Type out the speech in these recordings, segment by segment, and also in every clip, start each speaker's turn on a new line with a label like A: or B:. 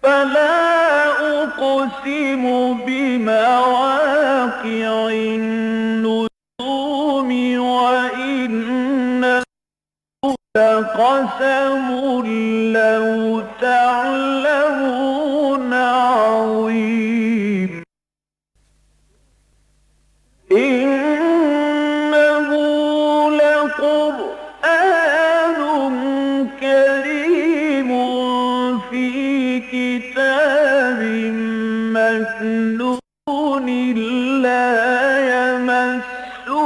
A: فلا أقسم بمواقع النجوم وإنه لقسم لو تعلمون عظيم إنه لقرآن كريم في كتاب مكنون لا يمسه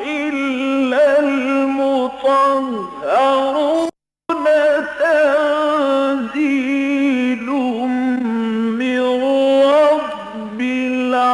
A: إلا المطهرون تنزيل من رب العالمين.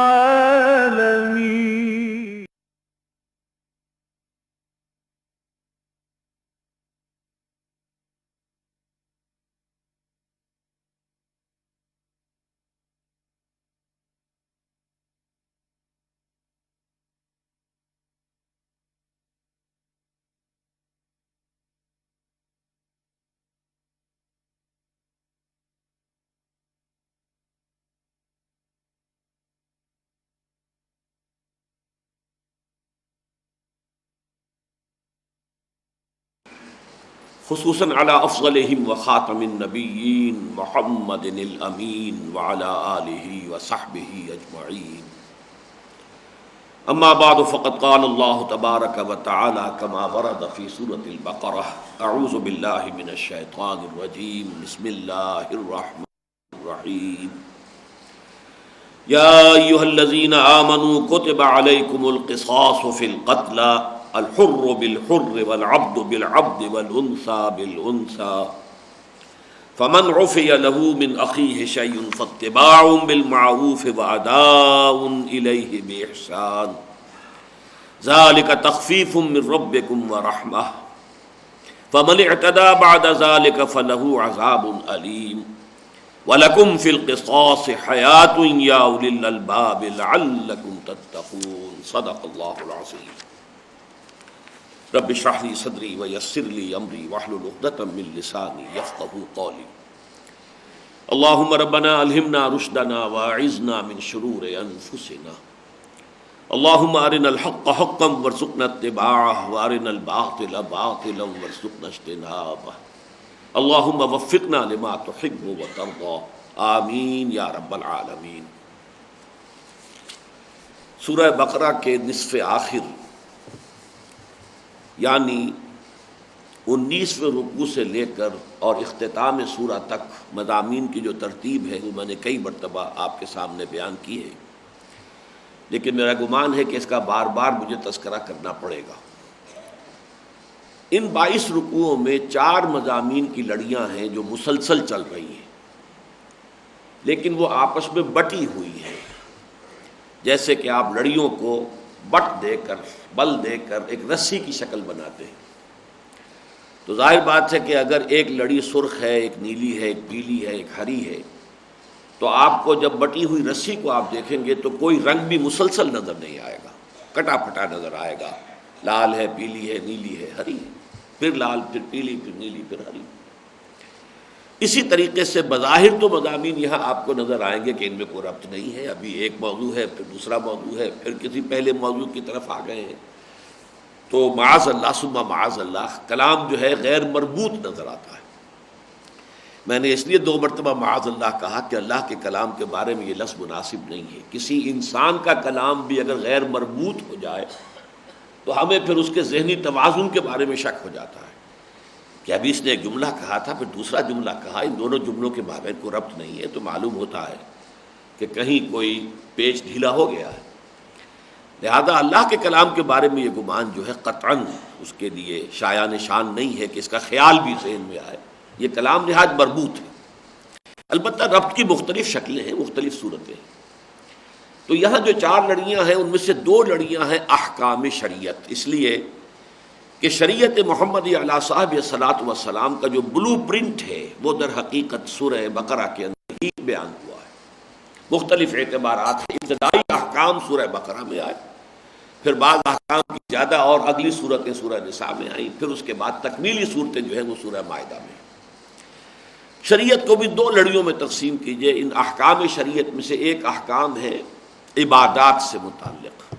B: خصوصاً علی افضلہم وخاتم النبیین محمد الامین وعلی آلہ وصحبہ اجمعین. اما بعد فقد قال اللہ تبارک وتعالی کما ورد فی سورۃ البقرہ اعوذ باللہ من الشیطان الرجیم بسم اللہ الرحمن الرحیم. یا ایھا الذین آمنوا کتب علیکم القصاص فی القتلی الحر بالحر والعبد بالعبد والانثى بالانثى فمن عفي له من اخيه شيء فاتباع بالمعروف واداء اليه باحسان ذلك تخفيف من ربكم ورحمه فمن اعتدى بعد ذلك فله عذاب اليم ولكم في القصاص حياة يا اولي الالباب لعلكم تتقون. صدق الله العظيم. رب اشرح لي صدري ويسر لي امري واحلل عقدة من لساني يفقهوا قولي. اللهم ربنا الهمنا رشدنا واعذنا من شرور انفسنا. اللهم ارنا الحق حقا وارزقنا اتباعه وارنا الباطل باطلا وارزقنا اجتنابه. اللهم وفقنا لما تحب وترضى. آمین یا رب العالمین. سورہ بقرہ کے نصف آخر یعنی 19ویں رکوع سے لے کر اور اختتام سورہ تک مضامین کی جو ترتیب ہے وہ میں نے کئی مرتبہ آپ کے سامنے بیان کی ہے، لیکن میرا گمان ہے کہ اس کا بار بار مجھے تذکرہ کرنا پڑے گا. ان 22 رکوعوں میں 4 مضامین کی لڑیاں ہیں جو مسلسل چل رہی ہیں، لیکن وہ آپس میں بٹی ہوئی ہیں. جیسے کہ آپ لڑیوں کو بٹ دے کر بل دے کر ایک رسی کی شکل بناتے ہیں، تو ظاہر بات ہے کہ اگر ایک لڑی سرخ ہے، ایک نیلی ہے، ایک پیلی ہے، ایک ہری ہے، تو آپ کو جب بٹی ہوئی رسی کو آپ دیکھیں گے تو کوئی رنگ بھی مسلسل نظر نہیں آئے گا، کٹا پھٹا نظر آئے گا. لال ہے، پیلی ہے، نیلی ہے، ہری ہے، پھر لال، پھر پیلی، پھر نیلی، پھر ہری. اسی طریقے سے بظاہر تو مضامین یہاں آپ کو نظر آئیں گے کہ ان میں کوئی ربط نہیں ہے، ابھی ایک موضوع ہے، پھر دوسرا موضوع ہے، پھر کسی پہلے موضوع کی طرف آ گئے ہیں. تو معاذ اللہ ثم معاذ اللہ کلام جو ہے غیر مربوط نظر آتا ہے. میں نے اس لیے 2 مرتبہ معاذ اللہ کہا کہ اللہ کے کلام کے بارے میں یہ لفظ مناسب نہیں ہے. کسی انسان کا کلام بھی اگر غیر مربوط ہو جائے تو ہمیں پھر اس کے ذہنی توازن کے بارے میں شک ہو جاتا ہے کہ ابھی اس نے ایک جملہ کہا تھا، پھر دوسرا جملہ کہا، ان دونوں جملوں کے مابین کوئی ربط نہیں ہے، تو معلوم ہوتا ہے کہ کہیں کوئی پیچ ڈھیلا ہو گیا ہے. لہذا اللہ کے کلام کے بارے میں یہ گمان جو ہے قطعاً اس کے لیے شایع نشان نہیں ہے کہ اس کا خیال بھی ذہن میں آئے. یہ کلام نہایت مربوط ہے. البتہ ربط کی مختلف شکلیں ہیں، مختلف صورتیں ہیں. تو یہاں جو 4 لڑیاں ہیں ان میں سے 2 لڑیاں ہیں احکام شریعت، اس لیے کہ شریعت محمدی علیہ صاحب صلاۃ والسلام کا جو بلو پرنٹ ہے وہ در حقیقت سورہ بقرہ کے اندر ہی بیان ہوا ہے. مختلف اعتبارات ہیں. ابتدائی احکام سورہ بقرہ میں آئے، پھر بعض احکام کی زیادہ اور اگلی صورتیں سورہ نساء میں آئیں، پھر اس کے بعد تکمیلی صورتیں جو ہیں وہ سورہ مائدہ میں. شریعت کو بھی دو لڑیوں میں تقسیم کیجئے. ان احکام شریعت میں سے ایک احکام ہے عبادات سے متعلق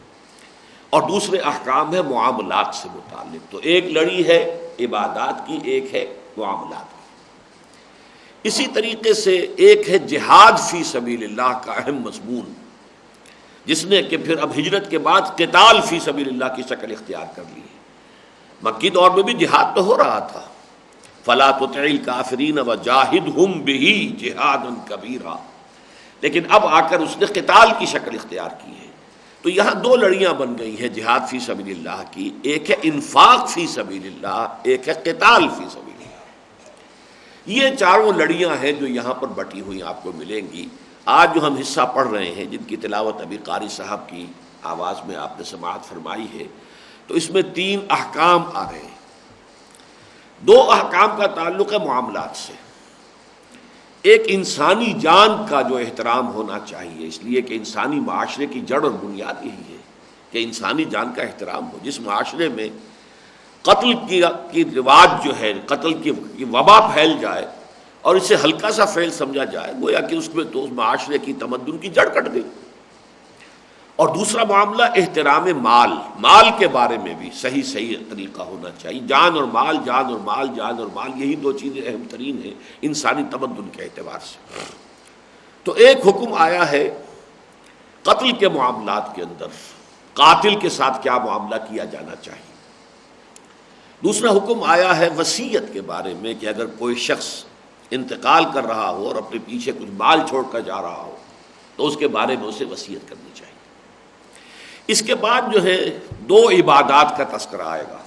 B: اور دوسرے احکام ہے معاملات سے متعلق. تو ایک لڑی ہے عبادات کی، ایک ہے معاملات کی. اسی طریقے سے ایک ہے جہاد فی سبیل اللہ کا اہم مضمون، جس نے کہ پھر اب ہجرت کے بعد قتال فی سبیل اللہ کی شکل اختیار کر لی ہے. مکی دور میں بھی جہاد تو ہو رہا تھا، فلا تطع الکافرین وجاہدہم بہ جہادا کبیرا، لیکن اب آ کر اس نے قتال کی شکل اختیار کی ہے. تو یہاں دو لڑیاں بن گئی ہیں جہاد فی سبیل اللہ کی، ایک ہے انفاق فی سبیل اللہ، ایک ہے قتال فی سبیل اللہ. یہ چاروں لڑیاں ہیں جو یہاں پر بٹی ہوئی آپ کو ملیں گی. آج جو ہم حصہ پڑھ رہے ہیں، جن کی تلاوت ابھی قاری صاحب کی آواز میں آپ نے سماعت فرمائی ہے، تو اس میں 3 احکام آ رہے ہیں. 2 احکام کا تعلق ہے معاملات سے. ایک انسانی جان کا جو احترام ہونا چاہیے، اس لیے کہ انسانی معاشرے کی جڑ اور بنیاد یہی ہے کہ انسانی جان کا احترام ہو. جس معاشرے میں قتل کی رواج جو ہے، قتل کی وبا پھیل جائے اور اسے ہلکا سا فعل سمجھا جائے، گویا کہ اس میں تو اس معاشرے کی تمدن کی جڑ کٹ گئی. اور دوسرا معاملہ احترام مال کے بارے میں بھی صحیح طریقہ ہونا چاہیے. جان اور مال، جان اور مال، جان اور مال، یہی 2 چیزیں اہم ترین ہیں انسانی تمدن کے اعتبار سے. تو ایک حکم آیا ہے قتل کے معاملات کے اندر، قاتل کے ساتھ کیا معاملہ کیا جانا چاہیے. دوسرا حکم آیا ہے وصیت کے بارے میں کہ اگر کوئی شخص انتقال کر رہا ہو اور اپنے پیچھے کچھ مال چھوڑ کر جا رہا ہو تو اس کے بارے میں اسے وصیت کرنی چاہیے. اس کے بعد جو ہے 2 عبادات کا تذکرہ آئے گا.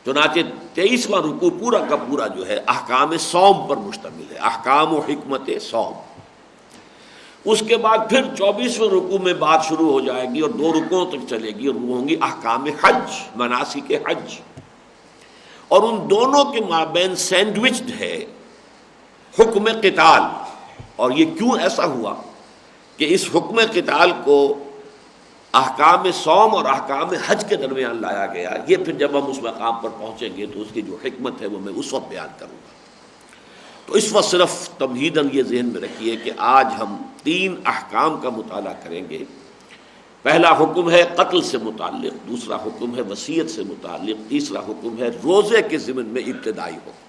B: چنانچہ 23واں رکوع پورا کا پورا جو ہے احکام صوم پر مشتمل ہے، احکام و حکمت صوم. اس کے بعد پھر 24ویں رکوع میں بات شروع ہو جائے گی اور 2 رکوعوں تک چلے گی، اور وہ ہوں گی احکام حج، مناسک حج. اور ان دونوں کے مابین سینڈوچڈ ہے حکم قتال. اور یہ کیوں ایسا ہوا کہ اس حکم قتال کو احکام صوم اور احکام حج کے درمیان لایا گیا، یہ پھر جب ہم اس مقام پر پہنچیں گے تو اس کی جو حکمت ہے وہ میں اس وقت بیان کروں گا. تو اس وقت صرف تمہیداً یہ ذہن میں رکھیے کہ آج ہم 3 احکام کا مطالعہ کریں گے. پہلا حکم ہے قتل سے متعلق، دوسرا حکم ہے وصیت سے متعلق، تیسرا حکم ہے روزے کے ضمن میں ابتدائی حکم.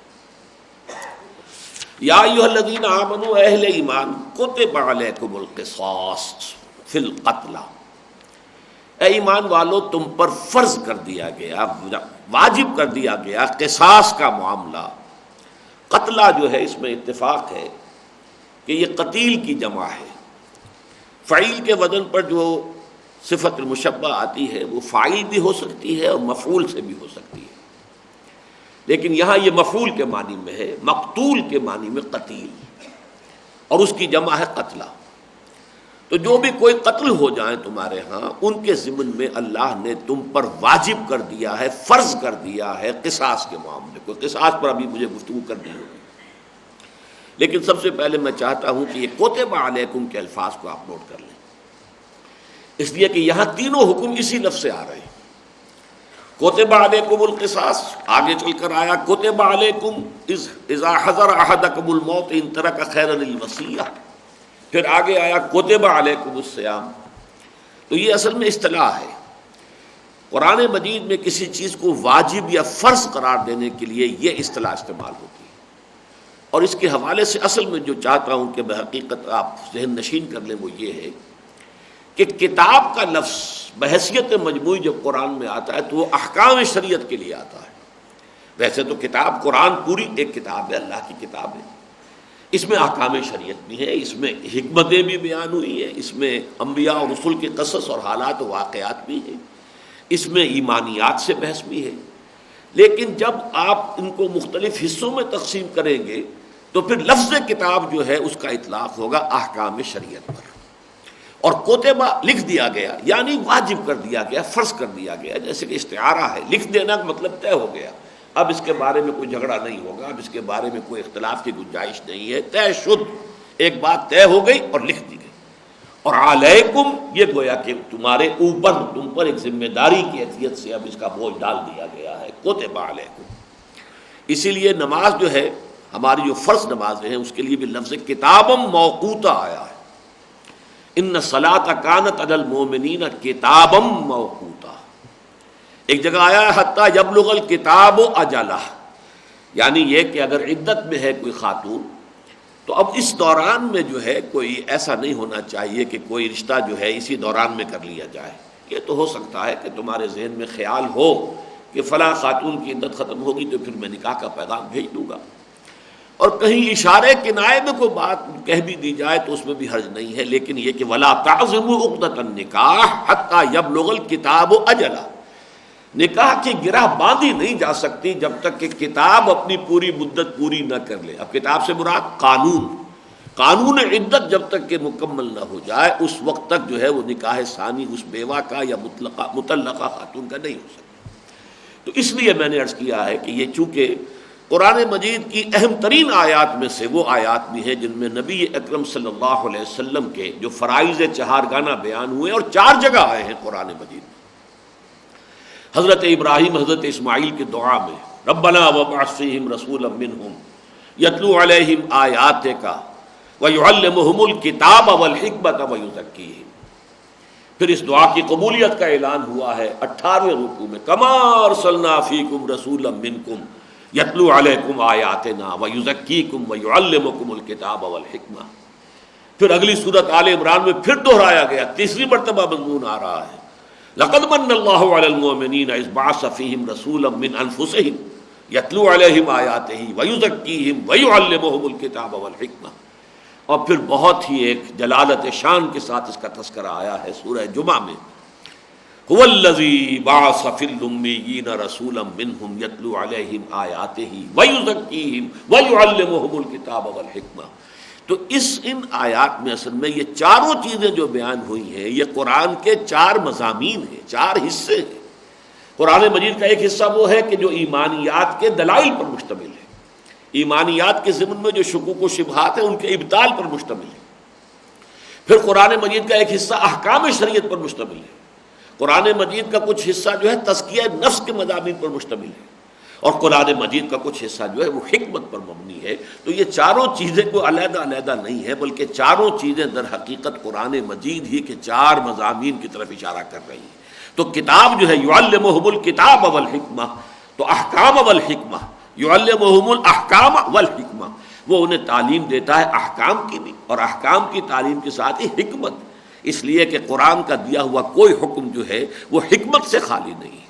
B: یا ایھا الذین آمنوا، اہل ایمان، کتب علیکم القصاص فی القتلى، اے ایمان والو تم پر فرض کر دیا گیا، واجب کر دیا گیا قصاص کا معاملہ. قتلہ جو ہے اس میں اتفاق ہے کہ یہ قتیل کی جمع ہے. فعیل کے وزن پر جو صفت المشبہ آتی ہے وہ فاعل بھی ہو سکتی ہے اور مفعول سے بھی ہو سکتی ہے، لیکن یہاں یہ مفعول کے معنی میں ہے، مقتول کے معنی میں قتیل، اور اس کی جمع ہے قتلہ. تو جو بھی کوئی قتل ہو جائیں تمہارے ہاں، ان کے ضمن میں اللہ نے تم پر واجب کر دیا ہے، فرض کر دیا ہے قصاص کے معاملے کو. قصاص پر ابھی مجھے گفتگو کرنی ہوگی، لیکن سب سے پہلے میں چاہتا ہوں کہ یہ کتب علیکم کے الفاظ کو آپ نوٹ کر لیں، اس لیے کہ یہاں تینوں حکم اسی لفظ سے آ رہے ہیں. کتب علیکم القصاص، آگے چل کر آیا کتب علیکم اذا حضر احدکم الموت ان ترک خیرا الوصیہ، پھر آگے آیا کتب علیکم الصیام. تو یہ اصل میں اصطلاح ہے. قرآن مجید میں کسی چیز کو واجب یا فرض قرار دینے کے لیے یہ اصطلاح استعمال ہوتی ہے. اور اس کے حوالے سے اصل میں جو چاہتا ہوں کہ بحقیقت آپ ذہن نشین کر لیں وہ یہ ہے کہ کتاب کا لفظ بحیثیت مجموعی جب قرآن میں آتا ہے تو وہ احکام شریعت کے لیے آتا ہے. ویسے تو کتاب قرآن پوری ایک کتاب ہے، اللہ کی کتاب ہے، اس میں احکام شریعت بھی ہے، اس میں حکمتیں بھی بیان ہوئی ہیں، اس میں انبیاء اور رسول کے قصص اور حالات و واقعات بھی ہیں، اس میں ایمانیات سے بحث بھی ہے. لیکن جب آپ ان کو مختلف حصوں میں تقسیم کریں گے تو پھر لفظ کتاب جو ہے اس کا اطلاق ہوگا احکام شریعت پر. اور کوتبہ لکھ دیا گیا یعنی واجب کر دیا گیا، فرض کر دیا گیا، جیسے کہ استعارہ ہے، لکھ دینا کا مطلب طے ہو گیا، اب اس کے بارے میں کوئی جھگڑا نہیں ہوگا، اب اس کے بارے میں کوئی اختلاف کی گنجائش نہیں ہے، طے شد، ایک بات طے ہو گئی اور لکھ دی گئی. اور علیکم یہ گویا کہ تمہارے اوپر، تم پر ایک ذمہ داری کی حیثیت سے اب اس کا بوجھ ڈال دیا گیا ہے، کتب علیکم. اسی لیے نماز جو ہے ہماری جو فرض نمازیں ہیں اس کے لیے بھی لفظ کتابم موقوتا آیا ہے، ان الصلاۃ کانت علی المؤمنین کتابم موقوتا۔ ایک جگہ آیا ہے حتیٰ یبلغ الکتاب اجلہ، یعنی یہ کہ اگر عدت میں ہے کوئی خاتون تو اب اس دوران میں جو ہے کوئی ایسا نہیں ہونا چاہیے کہ کوئی رشتہ جو ہے اسی دوران میں کر لیا جائے۔ یہ تو ہو سکتا ہے کہ تمہارے ذہن میں خیال ہو کہ فلاں خاتون کی عدت ختم ہوگی تو پھر میں نکاح کا پیغام بھیج دوں گا، اور کہیں اشارے کنائے میں کوئی بات کہہ بھی دی جائے تو اس میں بھی حرج نہیں ہے، لیکن یہ کہ وَلَا تَعْزِمُوا عُقْدَةَ النِّكَاحِ حَتَّى يَبْلُغَ الْكِتَابُ أَجَلَهُ، نکاح کی گرہ باندھی نہیں جا سکتی جب تک کہ کتاب اپنی پوری مدت پوری نہ کر لے۔ اب کتاب سے مراد قانون عدت جب تک کہ مکمل نہ ہو جائے اس وقت تک جو ہے وہ نکاح ثانی اس بیوہ کا یا مطلقہ خاتون کا نہیں ہو سکتا۔ تو اس لیے میں نے عرض کیا ہے کہ یہ چونکہ قرآن مجید کی اہم ترین آیات میں سے وہ آیات بھی ہیں جن میں نبی اکرم صلی اللہ علیہ وسلم کے جو فرائض چہارگانہ بیان ہوئے اور 4 جگہ آئے ہیں قرآن مجید میں۔ حضرت ابراہیم حضرت اسماعیل کی دعا میں ربنا وابعث فیہم رسولا منہم یتلو علیہم آیاتک ویعلمہم الکتاب والحکمۃ ویزکیہم، پھر اس دعا کی قبولیت کا اعلان ہوا ہے 18ویں رکوع میں، کما ارسلنا فیکم رسولا منکم یتلو علیکم آیاتنا ویزکیکم ویعلمکم الکتاب والحکمہ۔ پھر اگلی سورت آل عمران میں پھر دہرایا گیا، تیسری مرتبہ مضمون آ رہا ہے لقد من اللہ علی المؤمنین اذ بعث فیہم رسولا من انفسہم یتلو علیہم آیاتہ ویزکیہم ویعلمہم الکتاب والحکمہ۔ اور پھر بہت ہی ایک جلالت شان کے ساتھ اس کا تذکرہ آیا ہے سورہ جمعہ میں، هو الذی بعث فی الامیین رسولا منہم یتلو علیہم آیاتہ ویزکیہم ویعلمہم الکتاب والحکمہ۔ تو ان آیات میں اصل میں یہ چاروں چیزیں جو بیان ہوئی ہیں یہ قرآن کے 4 مضامین ہیں، 4 حصے ہیں۔ قرآن مجید کا ایک حصہ وہ ہے کہ جو ایمانیات کے دلائل پر مشتمل ہے، ایمانیات کے ضمن میں جو شکوک و شبہات ہیں ان کے ابطال پر مشتمل ہے۔ پھر قرآن مجید کا ایک حصہ احکام شریعت پر مشتمل ہے، قرآن مجید کا کچھ حصہ جو ہے تزکیہ نفس کے مضامین پر مشتمل ہے، اور قرآن مجید کا کچھ حصہ جو ہے وہ حکمت پر مبنی ہے۔ تو یہ چاروں چیزیں کوئی علیحدہ علیحدہ نہیں ہے، بلکہ چاروں چیزیں در حقیقت قرآن مجید ہی کے 4 مضامین کی طرف اشارہ کر رہی ہیں۔ تو کتاب جو ہے یعلمہم الکتاب والحکمہ، تو احکام والحکمہ، یعلمہم الاحکام والحکمہ، وہ انہیں تعلیم دیتا ہے احکام کی بھی، اور احکام کی تعلیم کے ساتھ ہی حکمت، اس لیے کہ قرآن کا دیا ہوا کوئی حکم جو ہے وہ حکمت سے خالی نہیں ہے۔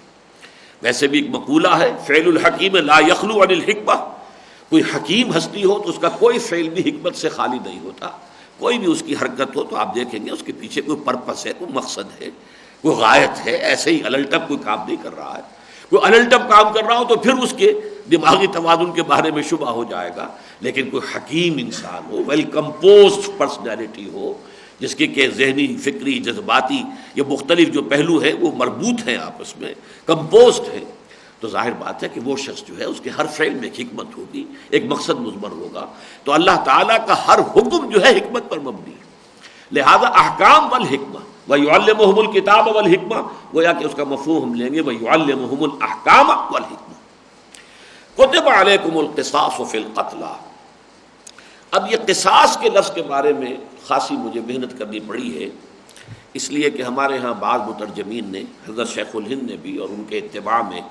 B: ویسے بھی ایک مقولہ ہے فعل الحکیم لا یخلو عن الحکمہ، کوئی حکیم ہستی ہو تو اس کا کوئی فعل بھی حکمت سے خالی نہیں ہوتا، کوئی بھی اس کی حرکت ہو تو آپ دیکھیں گے اس کے پیچھے کوئی پرپس ہے، کوئی مقصد ہے، کوئی غایت ہے، ایسے ہی الٹپ کوئی کام نہیں کر رہا ہے۔ کوئی الٹپ کام کر رہا ہو تو پھر اس کے دماغی توازن کے بارے میں شبہ ہو جائے گا، لیکن کوئی حکیم انسان ہو، ویل کمپوزڈ پرسنالٹی ہو، جس کی کہ ذہنی، فکری، جذباتی یہ مختلف جو پہلو ہیں وہ مربوط ہیں آپس میں، کمپوزڈ ہیں، تو ظاہر بات ہے کہ وہ شخص جو ہے اس کے ہر فعل میں ایک حکمت ہوگی، ایک مقصد مضمر ہوگا۔ تو اللہ تعالیٰ کا ہر حکم جو ہے حکمت پر مبنی ہے، لہذا احکام والحکمہ وَيُعَلِّمُهُمُ الْكِتَابَ وَالْحِکْمَةَ، گویا کہ اس کا مفہوم ہم لیں گے وَيُعَلِّمُهُمُ الْأَحْکَامَ وَالْحِکْمَةَ۔ كُتِبَ عَلَيْكُمُ الْقِصَاصُ فِي الْقَتْلَى، اب یہ قصاص کے لفظ کے بارے میں خاصی مجھے محنت کرنی پڑی ہے، اس لیے کہ ہمارے ہاں بعض مترجمین نے، حضرت شیخ الہند نے بھی اور ان کے اتباع میں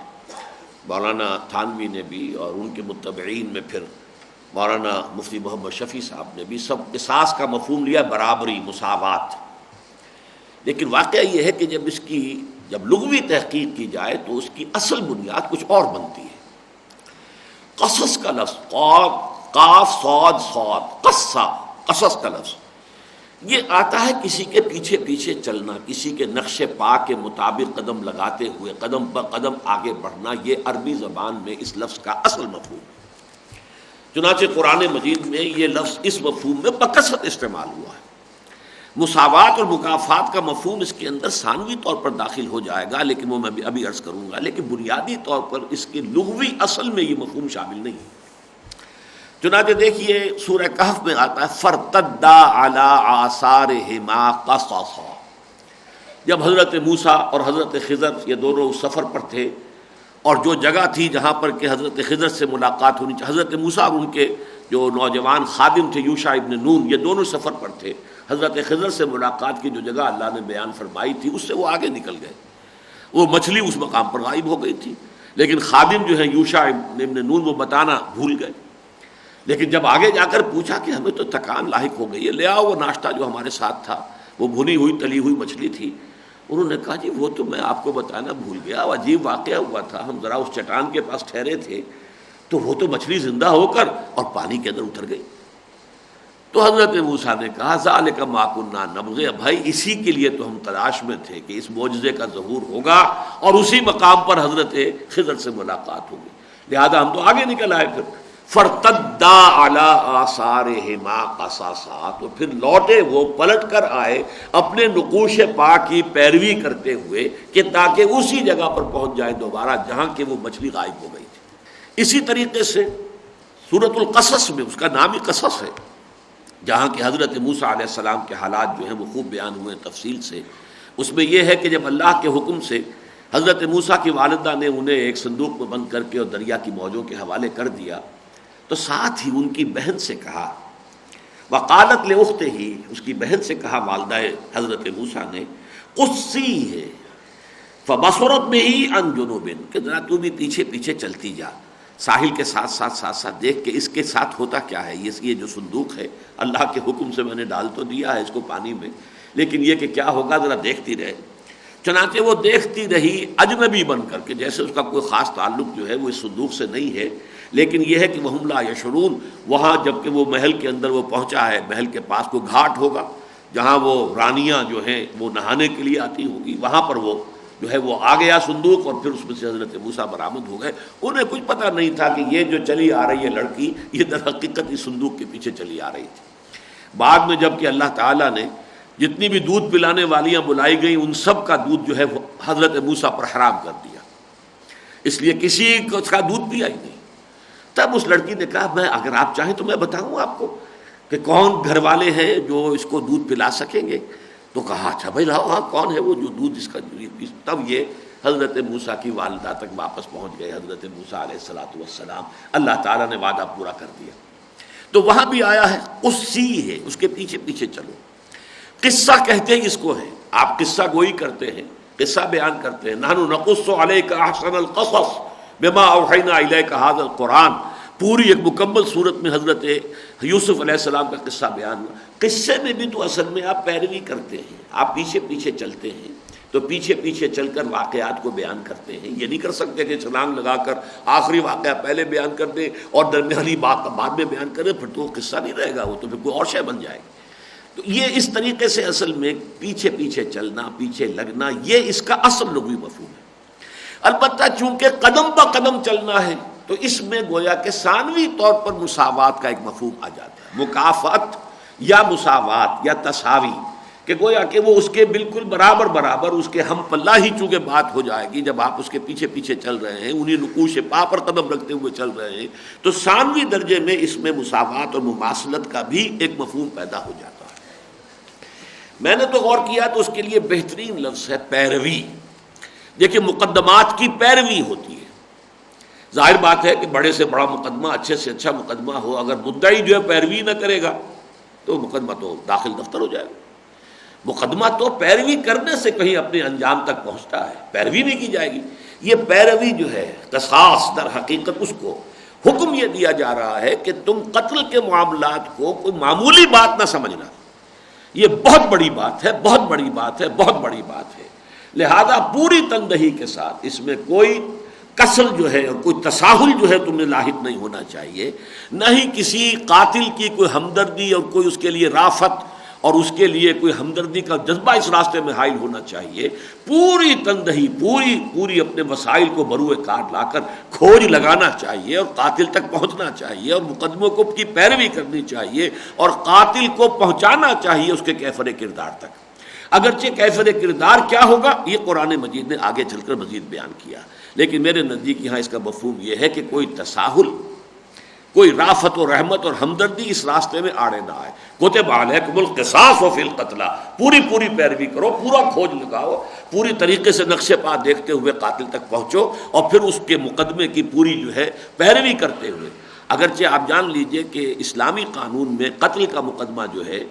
B: مولانا تھانوی نے بھی، اور ان کے متبعین میں پھر مولانا مفتی محمد شفیع صاحب نے بھی، سب قصاص کا مفہوم لیا برابری، مساوات۔ لیکن واقعہ یہ ہے کہ جب لغوی تحقیق کی جائے تو اس کی اصل بنیاد کچھ اور بنتی ہے۔ قصص کا لفظ، قاف صاد صاد، قصص کا لفظ یہ آتا ہے کسی کے پیچھے پیچھے چلنا، کسی کے نقش پا کے مطابق قدم لگاتے ہوئے قدم پر قدم آگے بڑھنا، یہ عربی زبان میں اس لفظ کا اصل مفہوم ہے۔ چنانچہ قرآن مجید میں یہ لفظ اس مفہوم میں بکثرت استعمال ہوا ہے۔ مساوات اور مکافات کا مفہوم اس کے اندر ثانوی طور پر داخل ہو جائے گا، لیکن وہ میں ابھی عرض کروں گا، لیکن بنیادی طور پر اس کی لغوی اصل میں یہ مفہوم شامل نہیں ہے۔ چنانچہ دیکھیے سورہ کہف میں آتا ہے فَارْتَدَّا عَلَىٰ آثَارِهِمَا قَصَصًا، جب حضرت موسیٰ اور حضرت خضر یہ دونوں سفر پر تھے اور جو جگہ تھی جہاں پر کہ حضرت خضر سے ملاقات ہونی چاہیے، حضرت موسیٰ اور ان کے جو نوجوان خادم تھے یوشع ابن نون، یہ دونوں سفر پر تھے، حضرت خضر سے ملاقات کی جو جگہ اللہ نے بیان فرمائی تھی اس سے وہ آگے نکل گئے، وہ مچھلی اس مقام پر غائب ہو گئی تھی، لیکن خادم جو ہیں یوشع ابن نون وہ بتانا بھول گئے۔ لیکن جب آگے جا کر پوچھا کہ ہمیں تو تکان لاحق ہو گئی ہے، لے آؤ وہ ناشتہ جو ہمارے ساتھ تھا، وہ بھنی ہوئی تلی ہوئی مچھلی تھی، انہوں نے کہا جی وہ تو میں آپ کو بتانا بھول گیا، وہ عجیب واقعہ ہوا تھا، ہم ذرا اس چٹان کے پاس ٹھہرے تھے تو وہ تو مچھلی زندہ ہو کر اور پانی کے اندر اتر گئی۔ تو حضرت موسیٰ نے کہا ذالک ما کنا نبغی، بھائی اسی کے لیے تو ہم تلاش میں تھے کہ اس معجزے کا ظہور ہوگا اور اسی مقام پر حضرت خضر سے ملاقات ہوگی، لہذا ہم تو آگے نکل آئے۔ پھر فرتدا علی آثارہما قصصا، تو پھر لوٹے وہ، پلٹ کر آئے اپنے نقوش پا کی پیروی کرتے ہوئے کہ تاکہ اسی جگہ پر پہنچ جائے دوبارہ جہاں کہ وہ مچھلی غائب ہو گئی تھی۔ اسی طریقے سے سورۃ القصص میں، اس کا نام ہی قصص ہے، جہاں کہ حضرت موسیٰ علیہ السلام کے حالات جو ہیں وہ خوب بیان ہوئے تفصیل سے۔ اس میں یہ ہے کہ جب اللہ کے حکم سے حضرت موسیٰ کی والدہ نے انہیں ایک صندوق میں بند کر کے اور دریا کی موجوں کے حوالے کر دیا، تو ساتھ ہی ان کی بہن سے کہا، وقالت لأختہ، اس کی بہن سے کہا والدہ حضرت موسیٰ نے، قصی ہے فبصرت بہ عن جنوب، کہ ذرا تو بھی پیچھے پیچھے چلتی جا، ساحل کے ساتھ ساتھ دیکھ کے اس کے ساتھ ہوتا کیا ہے، یہ جو صندوق ہے اللہ کے حکم سے میں نے ڈال تو دیا ہے اس کو پانی میں، لیکن یہ کہ کیا ہوگا ذرا دیکھتی رہے۔ چنانچہ وہ دیکھتی رہی اجنبی بن کر کے، جیسے اس کا کوئی خاص تعلق جو ہے وہ اس صندوق سے نہیں ہے، لیکن یہ ہے کہ وہم لا یشعرون، وہاں جب کہ وہ محل کے اندر وہ پہنچا ہے، محل کے پاس کوئی گھاٹ ہوگا جہاں وہ رانیاں جو ہیں وہ نہانے کے لیے آتی ہوں گی، وہاں پر وہ جو ہے وہ آ گیا صندوق، اور پھر اس میں سے حضرت موسیٰ برآمد ہو گئے۔ انہیں کچھ پتہ نہیں تھا کہ یہ جو چلی آ رہی ہے لڑکی، یہ در حقیقت اس صندوق کے پیچھے چلی آ رہی تھی۔ بعد میں جب کہ اللہ تعالیٰ نے جتنی بھی دودھ پلانے والیاں بلائی گئیں ان سب کا دودھ جو ہے وہ حضرت موسیٰ پر حرام کر دیا، اس لیے کسی کو اس کا دودھ پیا ہی نہیں۔ تب اس لڑکی نے کہا میں اگر آپ چاہیں تو میں بتاؤں آپ کو کہ کون گھر والے ہیں جو اس کو دودھ پلا سکیں گے، تو کہا اچھا بھائی لاؤ، ہاں کون ہے وہ جو دودھ اس کا۔ تب یہ حضرت موسیٰ کی والدہ تک واپس پہنچ گئے حضرت موسیٰ علیہ السلام، اللہ تعالیٰ نے وعدہ پورا کر دیا۔ تو وہاں بھی آیا ہے قصی ہے، اس کے پیچھے پیچھے چلو۔ قصہ کہتے ہیں اس کو ہے، آپ قصہ گوئی کرتے ہیں، قصہ بیان کرتے ہیں، نحن نقص علیک احسن القصص بما اوحینا الیک ھذا القرآن، پوری ایک مکمل صورت میں حضرت یوسف علیہ السلام کا قصہ بیان ہوا۔ قصے میں بھی تو اصل میں آپ پیروی کرتے ہیں، آپ پیچھے پیچھے چلتے ہیں، تو پیچھے پیچھے چل کر واقعات کو بیان کرتے ہیں۔ یہ نہیں کر سکتے کہ چھلانگ لگا کر آخری واقعہ پہلے بیان کر دیں اور درمیانی بات بعد میں بیان کریں، پھر تو وہ قصہ نہیں رہے گا، وہ تو پھر کوئی اور شے بن جائے گی۔ تو یہ اس طریقے سے اصل میں پیچھے پیچھے چلنا، پیچھے لگنا، یہ اس کا اصل لغوی مفہوم ہے۔ البتہ چونکہ قدم بہ قدم چلنا ہے تو اس میں گویا کہ ثانوی طور پر مساوات کا ایک مفہوم آ جاتا ہے، مکافات یا مساوات یا تساوی، کہ گویا کہ وہ اس کے بالکل برابر اس کے ہم پلہ ہی چونکہ بات ہو جائے گی جب آپ اس کے پیچھے پیچھے چل رہے ہیں، انہی نقوش پا پر قدم رکھتے ہوئے چل رہے ہیں، تو ثانوی درجے میں اس میں مساوات اور مماثلت کا بھی ایک مفہوم پیدا ہو جاتا ہے۔ میں نے تو غور کیا تو اس کے لیے بہترین لفظ ہے پیروی۔ دیکھیں مقدمات کی پیروی ہوتی ہے، ظاہر بات ہے کہ بڑے سے بڑا مقدمہ، اچھے سے اچھا مقدمہ ہو، اگر مدعی جو ہے پیروی نہ کرے گا تو مقدمہ تو داخل دفتر ہو جائے گا۔ مقدمہ تو پیروی کرنے سے کہیں اپنے انجام تک پہنچتا ہے، پیروی نہیں کی جائے گی۔ یہ پیروی جو ہے قصاص، در حقیقت اس کو حکم یہ دیا جا رہا ہے کہ تم قتل کے معاملات کو کوئی معمولی بات نہ سمجھنا، یہ بہت بڑی بات ہے، بہت بڑی بات ہے، بہت بڑی بات ہے، لہذا پوری تندہی کے ساتھ اس میں کوئی کسل جو ہے اور کوئی تساہل جو ہے تم نے لاحق نہیں ہونا چاہیے، نہ ہی کسی قاتل کی کوئی ہمدردی اور کوئی اس کے لیے رافت اور اس کے لیے کوئی ہمدردی کا جذبہ اس راستے میں حائل ہونا چاہیے۔ پوری تندہی، پوری اپنے وسائل کو بروئے کار لا کر کھوج لگانا چاہیے اور قاتل تک پہنچنا چاہیے اور مقدموں کو کی پیروی کرنی چاہیے اور قاتل کو پہنچانا چاہیے اس کے کیفر کردار تک۔ اگرچہ کیفر کردار کیا ہوگا یہ قرآن مجید نے آگے چل کر مزید بیان کیا، لیکن میرے نزدیک یہاں اس کا مفہوم یہ ہے کہ کوئی تساہل کوئی رافت و رحمت اور ہمدردی اس راستے میں آڑے نہ آئے. کتب علیکم القصاص فی القتلی، پوری پیروی کرو، پورا کھوج لگاؤ، پوری طریقے سے نقش پا دیکھتے ہوئے قاتل تک پہنچو، اور پھر اس کے مقدمے کی پوری جو ہے پیروی کرتے ہوئے. اگرچہ آپ جان لیجئے کہ اسلامی قانون میں قتل کا مقدمہ جو ہے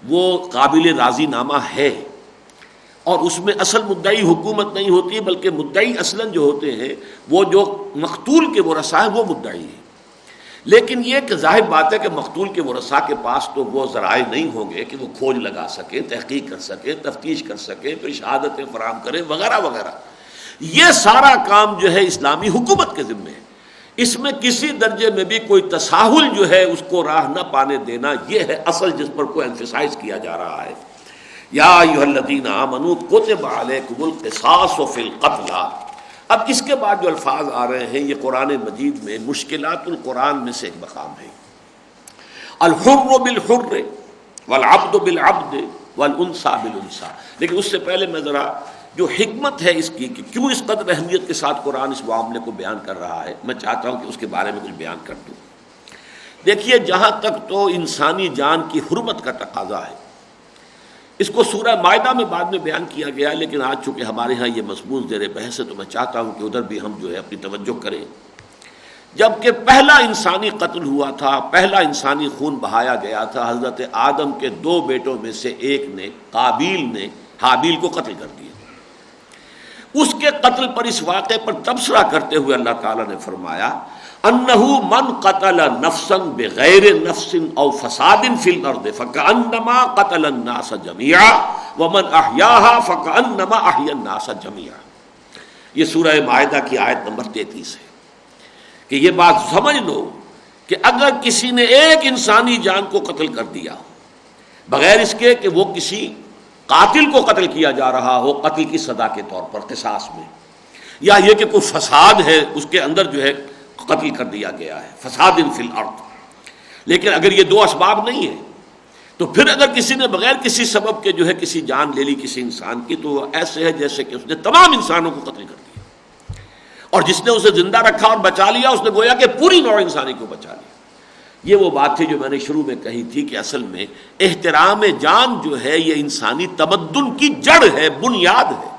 B: وہ قابل راضی نامہ ہے، اور اس میں اصل مدعی حکومت نہیں ہوتی بلکہ مدعی اصلاً جو ہوتے ہیں وہ جو مقتول کے ورثاء ہیں وہ مدعی ہیں. لیکن یہ کہ ظاہر بات ہے کہ مقتول کے ورثاء کے پاس تو وہ ذرائع نہیں ہوں گے کہ وہ کھوج لگا سکیں، تحقیق کر سکیں، تفتیش کر سکیں، پھر شہادتیں فراہم کریں وغیرہ وغیرہ. یہ سارا کام جو ہے اسلامی حکومت کے ذمہ ہے. اس میں کسی درجے میں بھی کوئی تساہل جو ہے اس کو راہ نہ پانے دینا، یہ ہے اصل جس پر کو ایمفیسائز کیا جا رہا ہے. یا ایھا الذین آمنوا کتب علیکم القصاص فی القتلی. اب اس کے بعد جو الفاظ آ رہے ہیں یہ قرآن مجید میں مشکلات القرآن میں سے ایک مقام ہے. الحر بالحر والعبد بالعبد والانثى بالانثى. لیکن اس سے پہلے میں ذرا جو حکمت ہے اس کی کہ کیوں اس قدر اہمیت کے ساتھ قرآن اس معاملے کو بیان کر رہا ہے، میں چاہتا ہوں کہ اس کے بارے میں کچھ بیان کر دوں. دیکھیے، جہاں تک تو انسانی جان کی حرمت کا تقاضا ہے، اس کو سورہ مائدہ میں بعد میں بیان کیا گیا، لیکن آج چونکہ ہمارے ہاں یہ مضمون زیر بحث ہے تو میں چاہتا ہوں کہ ادھر بھی ہم جو ہے اپنی توجہ کریں. جبکہ پہلا انسانی قتل ہوا تھا، پہلا انسانی خون بہایا گیا تھا، حضرت آدم کے 2 بیٹوں میں سے ایک نے، قابیل نے، حابیل کو قتل کر دیا. اس کے قتل پر، اس واقعے پر تبصرہ کرتے ہوئے اللہ تعالیٰ نے فرمایا انہ من قتل نفسا بغیر نفس او فساد فی الارض فکأنما قتل الناس جميعا ومن احیاها فکأنما احیا الناس جميعا. یہ سورہ مائدہ کی آیت نمبر 33 ہے کہ یہ بات سمجھ لو کہ اگر کسی نے ایک انسانی جان کو قتل کر دیا بغیر اس کے کہ وہ کسی قاتل کو قتل کیا جا رہا ہو قتل کی سزا کے طور پر قصاص میں، یا یہ کہ کوئی فساد ہے اس کے اندر جو ہے قتل کر دیا گیا ہے، فساد فی الارض. لیکن اگر یہ 2 اسباب نہیں ہیں تو پھر اگر کسی نے بغیر کسی سبب کے جو ہے کسی جان لے لی کسی انسان کی، تو ایسے ہے جیسے کہ اس نے تمام انسانوں کو قتل کر دیا، اور جس نے اسے زندہ رکھا اور بچا لیا اس نے گویا کہ پوری نوع انسانی کو بچا لیا. یہ وہ بات تھی جو میں نے شروع میں کہی تھی کہ اصل میں احترام جان جو ہے یہ انسانی تمدن کی جڑ ہے، بنیاد ہے.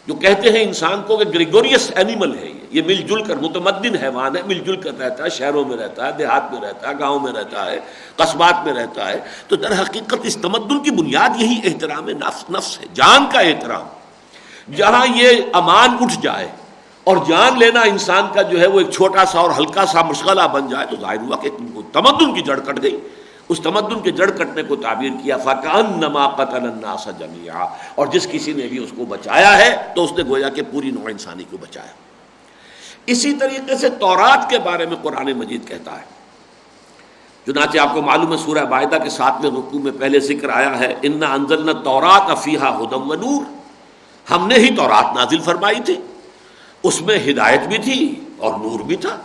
B: جو کہتے ہیں انسان کو کہ گریگوریس اینیمل ہے، یہ مل جل کر متمدن حیوان ہے، مل جل کر رہتا ہے، شہروں میں رہتا ہے، دیہات میں رہتا ہے، گاؤں میں رہتا ہے، قصبات میں رہتا ہے. تو در حقیقت اس تمدن کی بنیاد یہی احترام نفس ہے، جان کا احترام. جہاں یہ امان اٹھ جائے اور جان لینا انسان کا جو ہے وہ ایک چھوٹا سا اور ہلکا سا مشغلہ بن جائے تو ظاہر ہوا کہ تمدن کی جڑ کٹ گئی. اس تمدن کے جڑ کٹنے کو تعبیر کیا فَكَأَنَّمَا قَتَلَ النَّاسَ جَمِيعًا. اور جس کسی نے بھی اس کو بچایا ہے تو اس نے گویا کہ پوری نوع انسانی کو بچایا. اسی طریقے سے تورات کے بارے میں قرآن مجید کہتا ہے، چنانچہ آپ کو معلوم ہے سورہ مائدہ کے 7ویں رکوع میں پہلے ذکر آیا ہے اِنَّا أَنزَلْنَا التَّوْرَاةَ فِيهَا هُدًى وَنُورٌ. ہم نے ہی تورات نازل فرمائی تھی، اس میں ہدایت بھی تھی اور نور بھی تھا.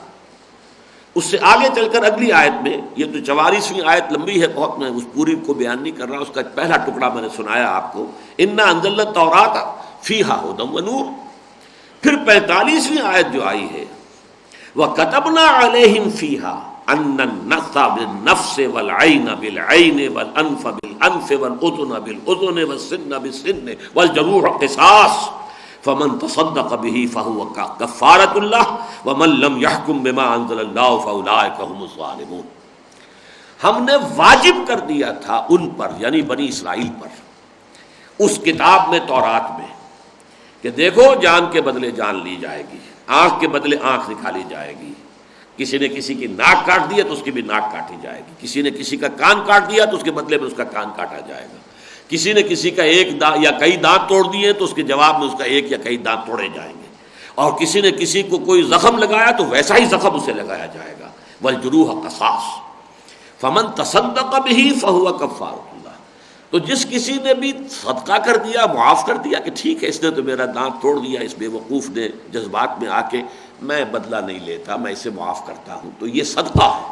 B: اس سے آگے چل کر اگلی آیت میں، یہ تو 44ویں آیت لمبی ہے بہت، میں اس پوری کو بیان نہیں کر رہا، اس کا پہلا ٹکڑا میں نے سنایا آپ کو، اِنَّا أَنزَلْنَا التَّوْرَاةَ فِيهَا هُدًى وَنُورٌ. پھر 45ویں آیت جو آئی ہے وَكَتَبْنَا عَلَيْهِمْ فِيهَا أَنَّ النَّفْسَ بِالنَّفْسِ وَالْعَيْنَ بِالْعَيْنِ وَالْأَنْفَ بِالْأَنْفِ وَالْأُذُنَ بِالْأُذُنِ وَالسِّنَّ بِالسِّنِّ وَالْجُرُوحَ قِصَاصٌ فَمَن تَصَدَّقَ بِهِ فَهُوَ كَفَّارَةٌ لَهُ وَمَن لَّمْ يَحْكُم بِمَا أَنزَلَ اللَّهُ فَأُولَٰئِكَ هُمُ الظَّالِمُونَ. ہم نے واجب کر دیا تھا ان پر، یعنی بنی اسرائیل پر، اس کتاب میں، تورات میں، کہ دیکھو جان کے بدلے جان لی جائے گی، آنکھ کے بدلے آنکھ نکالی جائے گی، کسی نے کسی کی ناک کاٹ دیا تو اس کی بھی ناک کاٹی جائے گی، کسی نے کسی کا کان کاٹ دیا تو اس کے بدلے میں اس کا کان کاٹا جائے گا، کسی نے کسی کا ایک یا کئی دانت توڑ دیے تو اس کے جواب میں اس کا ایک یا کئی دانت توڑے جائیں گے، اور کسی نے کسی کو کوئی زخم لگایا تو ویسا ہی زخم اسے لگایا جائے گا. والجروح قصاص فمن تصدق به فهو كفارۃ اللہ. تو جس کسی نے بھی صدقہ کر دیا، معاف کر دیا کہ ٹھیک ہے اس نے تو میرا دانت توڑ دیا، اس بے وقوف نے جذبات میں آ کے، میں بدلہ نہیں لیتا، میں اسے معاف کرتا ہوں، تو یہ صدقہ ہے.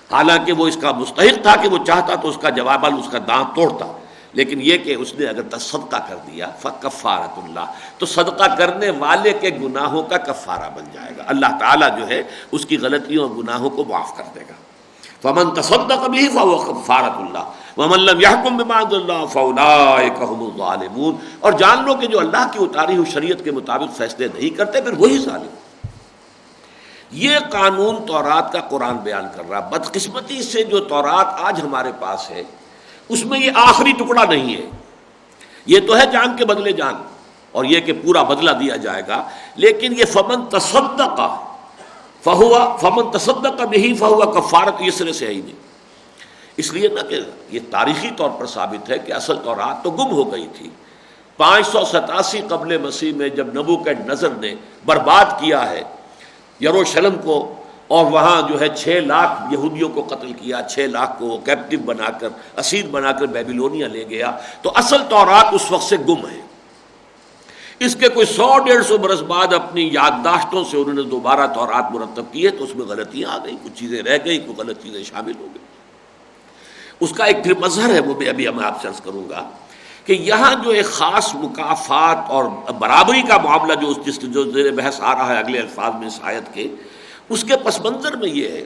B: حالانکہ وہ اس کا مستحق تھا کہ وہ چاہتا تو اس کا جواباً اس کا دانت توڑتا، لیکن یہ کہ اس نے اگر صدقہ کر دیا فکفارۃ اللہ، تو صدقہ کرنے والے کے گناہوں کا کفارہ بن جائے گا، اللہ تعالیٰ جو ہے اس کی غلطیوں اور گناہوں کو معاف کر دے گا۔ فمن تصدق به فهو کفارۃ اللہ ومن لم يحكم بما انزل اللہ فاولئک هم الظالمون، اور جان لو کہ جو اللہ کی اتاری ہوئی شریعت کے مطابق فیصلے نہیں کرتے پھر وہی ظالم۔ یہ قانون تورات کا قرآن بیان کر رہا۔ بدقسمتی سے جو تورات آج ہمارے پاس ہے اس میں یہ آخری ٹکڑا نہیں ہے، یہ تو ہے جان کے بدلے جان، اور یہ کہ پورا بدلہ دیا جائے گا، لیکن یہ فمن تصدق به فہو کفارۃ یہ سرے سے ہے ہی نہیں۔ اس لیے نہ کہ یہ تاریخی طور پر ثابت ہے کہ اصل تورات تو گم ہو گئی تھی۔ 587 قبل مسیح میں جب نبوکدنضر نے برباد کیا ہے یروشلم کو، اور وہاں جو ہے 6 لاکھ یہودیوں کو قتل کیا، 6 لاکھ کو کیپٹیو بنا کر اسیر بنا کر بیبیلونیا لے گیا، تو اصل تورات اس وقت سے گم ہے۔ اس کے کوئی 100-150 برس بعد اپنی یادداشتوں سے انہوں نے دوبارہ تورات مرتب کی ہے، تو اس میں غلطیاں آ گئیں، کچھ چیزیں رہ گئی، کچھ غلط چیزیں شامل ہو گئی۔ اس کا ایک پھر مظہر ہے، وہ بھی ابھی میں آپ سے عرض کروں گا کہ یہاں جو ایک خاص مکافات اور برابری کا معاملہ جو زیر بحث آ رہا ہے اگلے الفاظ میں اس آیت کے، اس کے پس منظر میں یہ ہے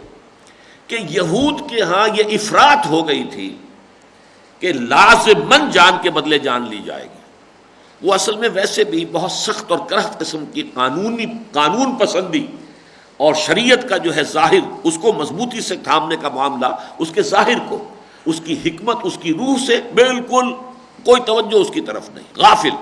B: کہ یہود کے ہاں یہ افراط ہو گئی تھی کہ لازماً جان کے بدلے جان لی جائے گی۔ وہ اصل میں ویسے بھی بہت سخت اور کرخت قسم کی قانون پسندی اور شریعت کا جو ہے ظاہر، اس کو مضبوطی سے تھامنے کا معاملہ، اس کے ظاہر کو، اس کی حکمت، اس کی روح سے بالکل کوئی توجہ اس کی طرف نہیں، غافل۔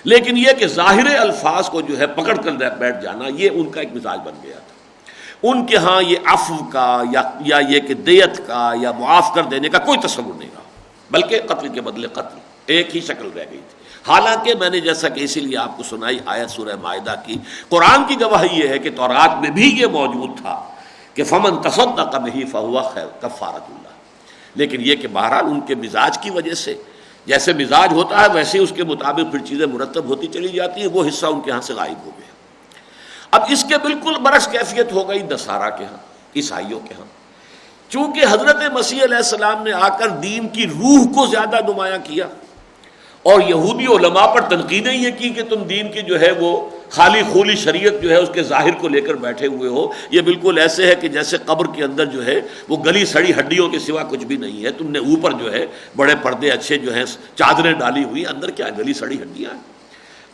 B: لیکن یہ کہ ظاہر الفاظ کو جو ہے پکڑ کر بیٹھ جانا، یہ ان کا ایک مزاج بن گیا تھا۔ ان کے ہاں یہ عفو کا یا یہ کہ دیت کا یا معاف کر دینے کا کوئی تصور نہیں رہا، بلکہ قتل کے بدلے قتل، ایک ہی شکل رہ گئی تھی۔ حالانکہ میں نے جیسا کہ اسی لیے آپ کو سنائی آیت سورہ مائدہ کی، قرآن کی گواہی یہ ہے کہ تورات میں بھی یہ موجود تھا کہ فمن تصدق به فهو کفارۃ اللہ، لیکن یہ کہ بہرحال ان کے مزاج کی وجہ سے، جیسے مزاج ہوتا ہے ویسے اس کے مطابق پھر چیزیں مرتب ہوتی چلی جاتی ہیں، وہ حصہ ان کے ہاں سے غائب ہو گیا۔ اب اس کے بالکل برعکس کیفیت ہو گئی نصارہ کے ہاں، عیسائیوں کے ہاں۔ چونکہ حضرت مسیح علیہ السلام نے آ کر دین کی روح کو زیادہ نمایاں کیا، اور یہودی علماء پر تنقیدیں یہ کی کہ تم دین کی جو ہے وہ خالی خولی شریعت جو ہے اس کے ظاہر کو لے کر بیٹھے ہوئے ہو، یہ بالکل ایسے ہے کہ جیسے قبر کے اندر جو ہے وہ گلی سڑی ہڈیوں کے سوا کچھ بھی نہیں ہے، تم نے اوپر جو ہے بڑے پردے اچھے جو ہیں چادریں ڈالی ہوئی، اندر کیا گلی سڑی ہڈیاں ہیں،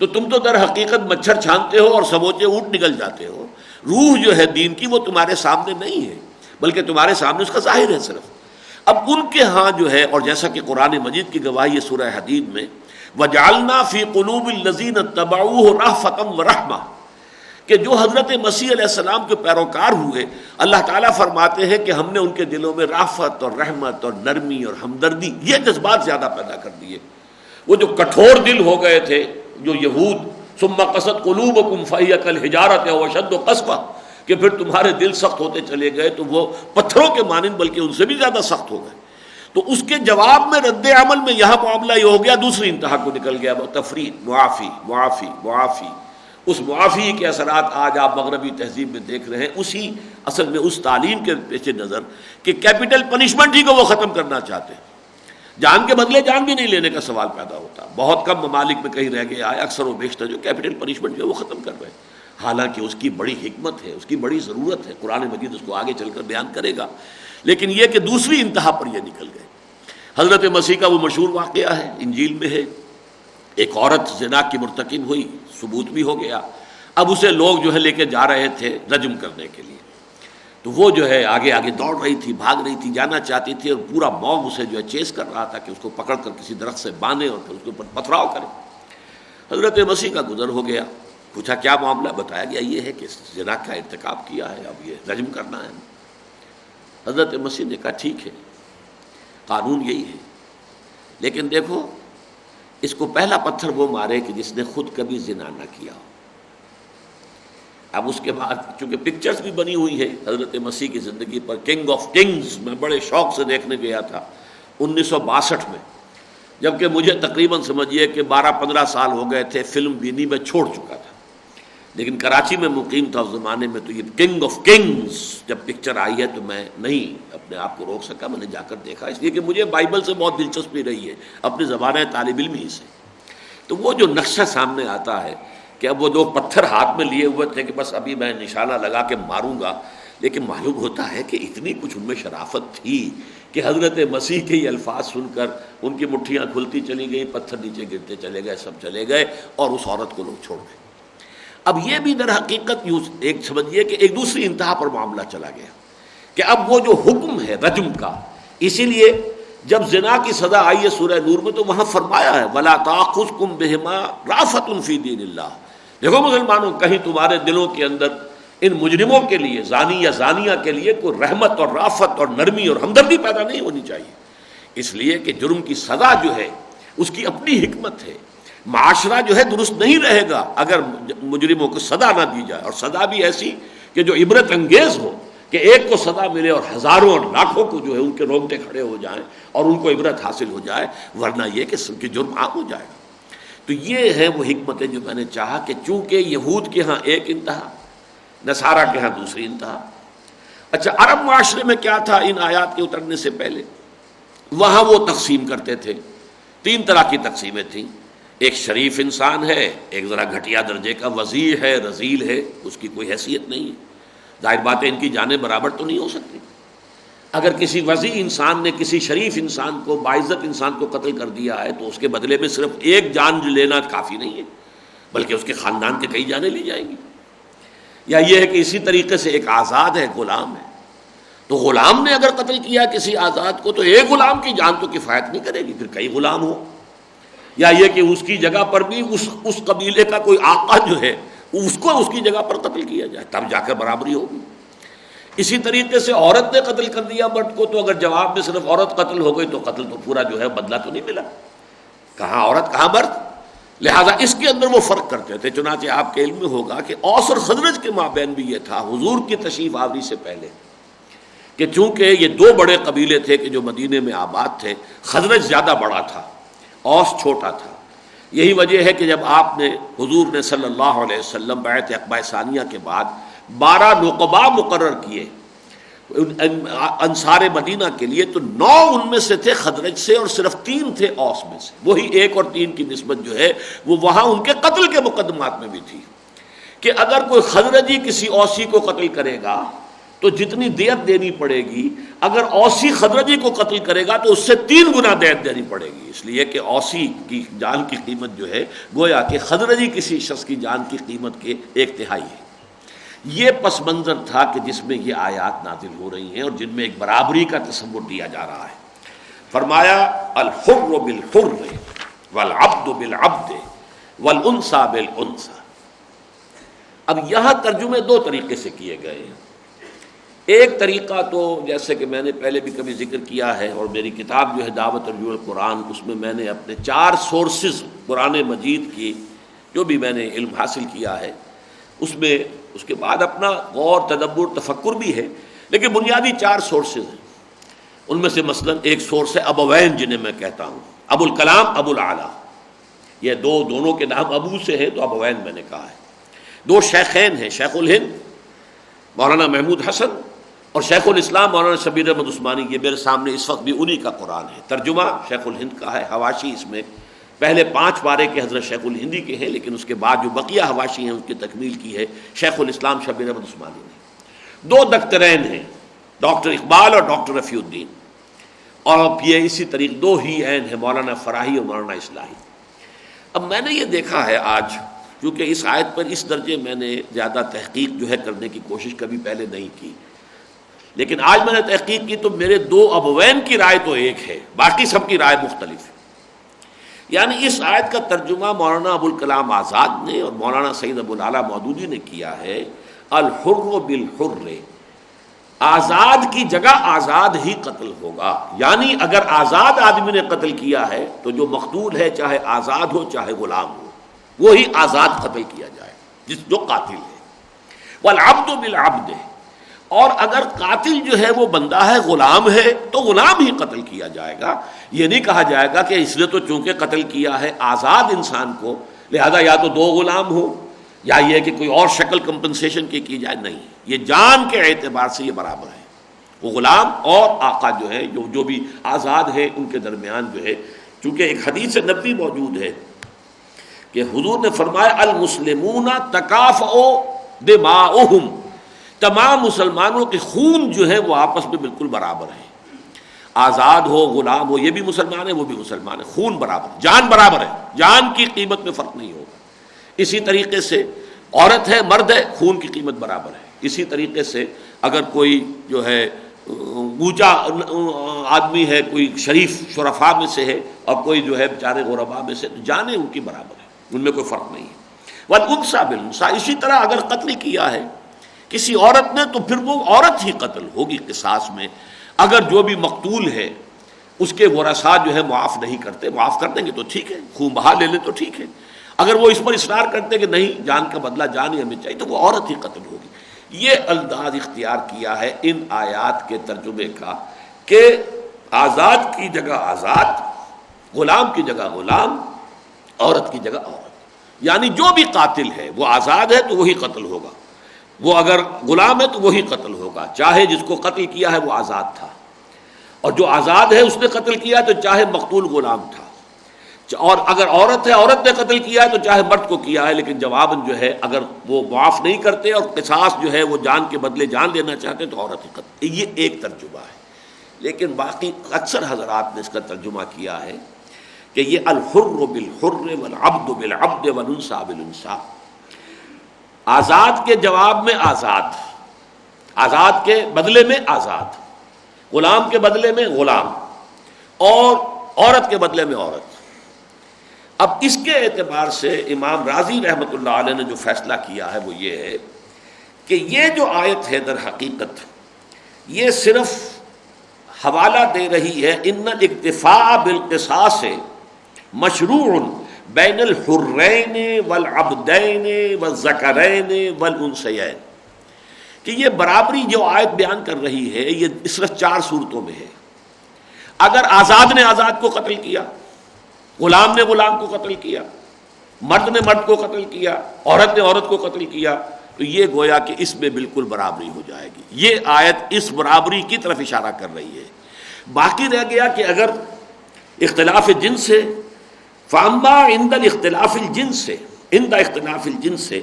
B: تو تم تو در حقیقت مچھر چھانتے ہو اور سموچے اونٹ نکل جاتے ہو۔ روح جو ہے دین کی وہ تمہارے سامنے نہیں ہے، بلکہ تمہارے سامنے اس کا ظاہر ہے صرف۔ اب ان کے ہاں جو ہے، اور جیسا کہ قرآن مجید کی گواہی ہے سورہ حدید میں، وَجَعَلْنَا فِي قُلُوبِ الَّذِينَ اتَّبَعُوهُ رَأْفَةً وَرَحْمَةً، کہ جو حضرت مسیح علیہ السلام کے پیروکار ہوئے، اللہ تعالیٰ فرماتے ہیں کہ ہم نے ان کے دلوں میں رافت اور رحمت اور نرمی اور ہمدردی، یہ جذبات زیادہ پیدا کر دیے۔ وہ جو کٹھور دل ہو گئے تھے جو یہود، ثم قست قلوبکم فہی کالحجارۃ او اشد قسوۃ، کہ پھر تمہارے دل سخت ہوتے چلے گئے تو وہ پتھروں کے مانند بلکہ ان سے بھی زیادہ سخت ہو گئے۔ تو اس کے جواب میں رد عمل میں یہاں معاملہ یہ ہو گیا، دوسری انتہا کو نکل گیا، وہ تفرید، معافی۔ اس معافی کے اثرات آج آپ مغربی تہذیب میں دیکھ رہے ہیں، اسی اصل میں اس تعلیم کے پیش نظر کہ کیپٹل پنشمنٹ ہی کو وہ ختم کرنا چاہتے ہیں، جان کے بدلے جان بھی نہیں لینے کا سوال پیدا ہوتا۔ بہت کم ممالک میں کہیں رہ گیا ہے، اکثر و بیشتر جو کیپٹل پنشمنٹ جو ہے وہ ختم کر رہے ہیں، حالانکہ اس کی بڑی حکمت ہے، اس کی بڑی ضرورت ہے، قرآن مجید اس کو آگے چل کر بیان کرے گا، لیکن یہ کہ دوسری انتہا پر یہ نکل گئے۔ حضرت مسیح کا وہ مشہور واقعہ ہے، انجیل میں ہے، ایک عورت زنا کی مرتکب ہوئی، ثبوت بھی ہو گیا، اب اسے لوگ جو ہے لے کے جا رہے تھے رجم کرنے کے لیے، تو وہ جو ہے آگے آگے دوڑ رہی تھی، بھاگ رہی تھی، جانا چاہتی تھی، اور پورا موب اسے جو ہے چیز کر رہا تھا کہ اس کو پکڑ کر کسی درخت سے باندھے اور پھر اس کے اوپر پتھراؤ کرے۔ حضرت مسیح کا گزر ہو گیا، پوچھا کیا معاملہ، بتایا گیا یہ ہے کہ زنا کا ارتکاب کیا ہے، اب یہ رجم کرنا ہے۔ حضرت مسیح نے کہا ٹھیک ہے، قانون یہی ہے، لیکن دیکھو اس کو پہلا پتھر وہ مارے کہ جس نے خود کبھی زنا نہ کیا ہو۔ اب اس کے بعد چونکہ پکچرز بھی بنی ہوئی ہے حضرت مسیح کی زندگی پر، کنگ آف کنگز میں بڑے شوق سے دیکھنے گیا تھا 1962 میں، جبکہ مجھے تقریباً سمجھیے کہ 12-15 سال ہو گئے تھے، فلم بینی میں چھوڑ چکا تھا، لیکن کراچی میں مقیم تھا اس زمانے میں، تو یہ کنگ آف کنگز جب پکچر آئی ہے تو میں نہیں اپنے آپ کو روک سکا، میں نے جا کر دیکھا، اس لیے کہ مجھے بائبل سے بہت دلچسپی رہی ہے اپنی زمانہ طالب علم ہی سے۔ تو وہ جو نقشہ سامنے آتا ہے کہ اب وہ دو پتھر ہاتھ میں لیے ہوئے تھے کہ بس ابھی میں نشانہ لگا کے ماروں گا، لیکن معلوم ہوتا ہے کہ اتنی کچھ ان میں شرافت تھی کہ حضرت مسیح کے یہ الفاظ سن کر ان کی مٹھیاں کھلتی چلی گئیں، پتھر نیچے گرتے چلے گئے، سب چلے گئے اور اس عورت کو لوگ چھوڑ گئے۔ اب یہ بھی در حقیقت ایک سمجھیے کہ ایک دوسری انتہا پر معاملہ چلا گیا کہ اب وہ جو حکم ہے رجم کا، اسی لیے جب زنا کی سزا آئی ہے سورہ نور میں تو وہاں فرمایا ہے وَلَا تَأْخُذْكُمْ بِهِمَا رَأْفَةٌ فِي دِينِ اللَّهِ۔ دیکھو مسلمانوں، کہیں تمہارے دلوں کے اندر ان مجرموں کے لیے، زانی یا زانیہ کے لیے کوئی رحمت اور رافت اور نرمی اور ہمدردی پیدا نہیں ہونی چاہیے، اس لیے کہ جرم کی سزا جو ہے اس کی اپنی حکمت ہے۔ معاشرہ جو ہے درست نہیں رہے گا اگر مجرموں کو سزا نہ دی جائے، اور سزا بھی ایسی کہ جو عبرت انگیز ہو، کہ ایک کو سزا ملے اور ہزاروں اور لاکھوں کو جو ہے ان کے رونگٹے کھڑے ہو جائیں اور ان کو عبرت حاصل ہو جائے، ورنہ یہ کہ سب کے جرم عام ہو جائے گا۔ تو یہ ہے وہ حکمتیں جو میں نے چاہا کہ چونکہ یہود کے ہاں ایک انتہا، نصارہ کے ہاں دوسری انتہا۔ اچھا، عرب معاشرے میں کیا تھا ان آیات کے اترنے سے پہلے؟ وہاں وہ تقسیم کرتے تھے، تین طرح کی تقسیمیں تھیں۔ ایک شریف انسان ہے، ایک ذرا گھٹیا درجے کا وزیر ہے، رذیل ہے، اس کی کوئی حیثیت نہیں ہے، ظاہر بات ہے ان کی جانیں برابر تو نہیں ہو سکتی۔ اگر کسی وزیر انسان نے کسی شریف انسان کو، باعزت انسان کو قتل کر دیا ہے تو اس کے بدلے میں صرف ایک جان لینا کافی نہیں ہے، بلکہ اس کے خاندان کے کئی جانیں لی جائیں گی۔ یا یہ ہے کہ اسی طریقے سے ایک آزاد ہے، غلام ہے، تو غلام نے اگر قتل کیا کسی آزاد کو تو ایک غلام کی جان تو کفایت نہیں کرے گی، پھر کئی غلام ہو۔ یا یہ کہ اس کی جگہ پر بھی اس قبیلے کا کوئی آقا جو ہے اس کو اس کی جگہ پر قتل کیا جائے، تب جا کر برابری ہوگی۔ اسی طریقے سے عورت نے قتل کر دیا مرد کو، تو اگر جواب میں صرف عورت قتل ہو گئی تو قتل تو پورا جو ہے بدلہ تو نہیں ملا، کہاں عورت کہاں مرد۔ لہذا اس کے اندر وہ فرق کرتے تھے۔ چنانچہ آپ کے علم میں ہوگا کہ اوس اور خزرج کے مابین بھی یہ تھا حضور کی تشریف آوری سے پہلے، کہ چونکہ یہ دو بڑے قبیلے تھے کہ جو مدینے میں آباد تھے، خزرج زیادہ بڑا تھا، اوس چھوٹا تھا۔ یہی وجہ ہے کہ جب آپ نے حضور نے صلی اللہ علیہ وسلم بیعت عقبہ ثانیہ کے بعد 12 نقباء مقرر کیے انصار مدینہ کے لیے، تو 9 ان میں سے تھے خزرج سے اور صرف 3 تھے اوس میں سے۔ وہی 1 اور 3 کی نسبت جو ہے وہ وہاں ان کے قتل کے مقدمات میں بھی تھی کہ اگر کوئی خزرجی کسی اوسی کو قتل کرے گا تو جتنی دیت دینی پڑے گی، اگر اوسی خزرجی کو قتل کرے گا تو اس سے 3 گنا دیت دینی پڑے گی، اس لیے کہ اوسی کی جان کی قیمت جو ہے گویا کہ خزرجی کسی شخص کی جان کی قیمت کے 1/3 ہے۔ یہ پس منظر تھا کہ جس میں یہ آیات نازل ہو رہی ہیں اور جن میں ایک برابری کا تصور دیا جا رہا ہے۔ فرمایا الحر بالحر والعبد بالعبد والانثى بالانثى۔ اب یہاں ترجمے 2 طریقے سے کیے گئے ہیں۔ ایک طریقہ تو جیسے کہ میں نے پہلے بھی کبھی ذکر کیا ہے، اور میری کتاب جو ہے دعوت رجوع القرآن، اس میں میں نے اپنے 4 سورسز قرآن مجید کی جو بھی میں نے علم حاصل کیا ہے اس میں، اس کے بعد اپنا غور تدبر تفکر بھی ہے، لیکن بنیادی 4 سورسز ہیں۔ ان میں سے مثلا ایک سورس ہے ابوین، جنہیں میں کہتا ہوں ابو الکلام ابو العلا، یہ دونوں کے نام ابو سے ہیں تو ابوین میں نے کہا ہے۔ 2 شیخین ہیں، شیخ الہند مولانا محمود حسن اور شیخ الاسلام مولانا شبیر احمد عثمانی، یہ میرے سامنے اس وقت بھی انہی کا قرآن ہے۔ ترجمہ شیخ الہند کا ہے، حواشی اس میں پہلے 5 پارے کے حضرت شیخ الہندی کے ہیں، لیکن اس کے بعد جو بقیہ حواشی ہیں اس کی تکمیل کی ہے شیخ الاسلام شبیر احمد عثمانی نے۔ 2 دکترین ہیں، ڈاکٹر اقبال اور ڈاکٹر رفیع الدین، اور یہ اسی طریقے 2 ہی عین ہیں، مولانا فراہی اور مولانا اصلاحی۔ اب میں نے یہ دیکھا ہے آج، کیونکہ اس آیت پر اس درجے میں نے زیادہ تحقیق جو ہے کرنے کی کوشش کبھی پہلے نہیں کی، لیکن آج میں نے تحقیق کی تو میرے 2 ابوین کی رائے تو ایک ہے، باقی سب کی رائے مختلف ہے۔ یعنی اس آیت کا ترجمہ مولانا ابو الکلام آزاد نے اور مولانا سید ابو العلا مودودی نے کیا ہے الحر بالحر، آزاد کی جگہ آزاد ہی قتل ہوگا، یعنی اگر آزاد آدمی نے قتل کیا ہے تو جو مقتول ہے چاہے آزاد ہو چاہے غلام ہو، وہی آزاد قتل کیا جائے جو قاتل ہے۔ والعبد بالعبد، اور اگر قاتل جو ہے وہ بندہ ہے، غلام ہے، تو غلام ہی قتل کیا جائے گا۔ یہ نہیں کہا جائے گا کہ اس نے تو چونکہ قتل کیا ہے آزاد انسان کو، لہذا یا تو 2 غلام ہو یا یہ کہ کوئی اور شکل کمپنسیشن کی جائے، نہیں، یہ جان کے اعتبار سے یہ برابر ہے۔ وہ غلام اور آقا جو ہے، جو بھی آزاد ہے، ان کے درمیان جو ہے، چونکہ ایک حدیث نبوی موجود ہے کہ حضور نے فرمایا المسلمون تکافؤ دماؤہم، تمام مسلمانوں کے خون جو ہے وہ آپس میں بالکل برابر ہے، آزاد ہو غلام ہو، یہ بھی مسلمان ہے وہ بھی مسلمان ہے، خون برابر، جان برابر ہے، جان کی قیمت میں فرق نہیں ہوگا۔ اسی طریقے سے عورت ہے مرد ہے، خون کی قیمت برابر ہے۔ اسی طریقے سے اگر کوئی جو ہے اونچا آدمی ہے، کوئی شریف شرفاء میں سے ہے، اور کوئی جو ہے بیچارے غرباء میں سے، جانیں ان کی برابر ہے، ان میں کوئی فرق نہیں ہے۔ والانثى بالانثى، اسی طرح اگر قتل کیا ہے کسی عورت نے تو پھر وہ عورت ہی قتل ہوگی قصاص میں۔ اگر جو بھی مقتول ہے اس کے ورثاء جو ہے معاف نہیں کرتے، معاف کر دیں گے تو ٹھیک ہے، خون بہا لے لیں تو ٹھیک ہے۔ اگر وہ اس پر اصرار کرتے کہ نہیں جان کا بدلہ جان ہی ہمیں چاہیے، تو وہ عورت ہی قتل ہوگی۔ یہ انداز اختیار کیا ہے ان آیات کے ترجمے کا کہ آزاد کی جگہ آزاد، غلام کی جگہ غلام، عورت کی جگہ عورت، یعنی جو بھی قاتل ہے وہ آزاد ہے تو وہی قتل ہوگا، وہ اگر غلام ہے تو وہی قتل ہوگا، چاہے جس کو قتل کیا ہے وہ آزاد تھا، اور جو آزاد ہے اس نے قتل کیا تو چاہے مقتول غلام تھا، اور اگر عورت ہے عورت نے قتل کیا ہے تو چاہے مرد کو کیا ہے، لیکن جواباً جو ہے اگر وہ معاف نہیں کرتے اور قصاص جو ہے وہ جان کے بدلے جان لینا چاہتے تو عورت ہی قتل۔ یہ ایک ترجمہ ہے، لیکن باقی اکثر حضرات نے اس کا ترجمہ کیا ہے کہ یہ الحر بالحر والعبد بالعبد والانثى بالانثى، آزاد کے جواب میں آزاد، آزاد کے بدلے میں آزاد، غلام کے بدلے میں غلام، اور عورت کے بدلے میں عورت۔ اب اس کے اعتبار سے امام راضی رحمۃ اللہ علیہ نے جو فیصلہ کیا ہے وہ یہ ہے کہ یہ جو آیت ہے در حقیقت یہ صرف حوالہ دے رہی ہے ان الاکتفاء بالقصاص مشروع بین الحرین والعبدین والذکرین والانثیین، کہ یہ برابری جو آیت بیان کر رہی ہے یہ صرف 4 صورتوں میں ہے۔ اگر آزاد نے آزاد کو قتل کیا، غلام نے غلام کو قتل کیا، مرد نے مرد کو قتل کیا، عورت نے عورت کو قتل کیا، تو یہ گویا کہ اس میں بالکل برابری ہو جائے گی۔ یہ آیت اس برابری کی طرف اشارہ کر رہی ہے۔ باقی رہ گیا کہ اگر اختلاف جنس ہے، فاما عند الاختلاف الجنس سے، عند اختلاف الجنس سے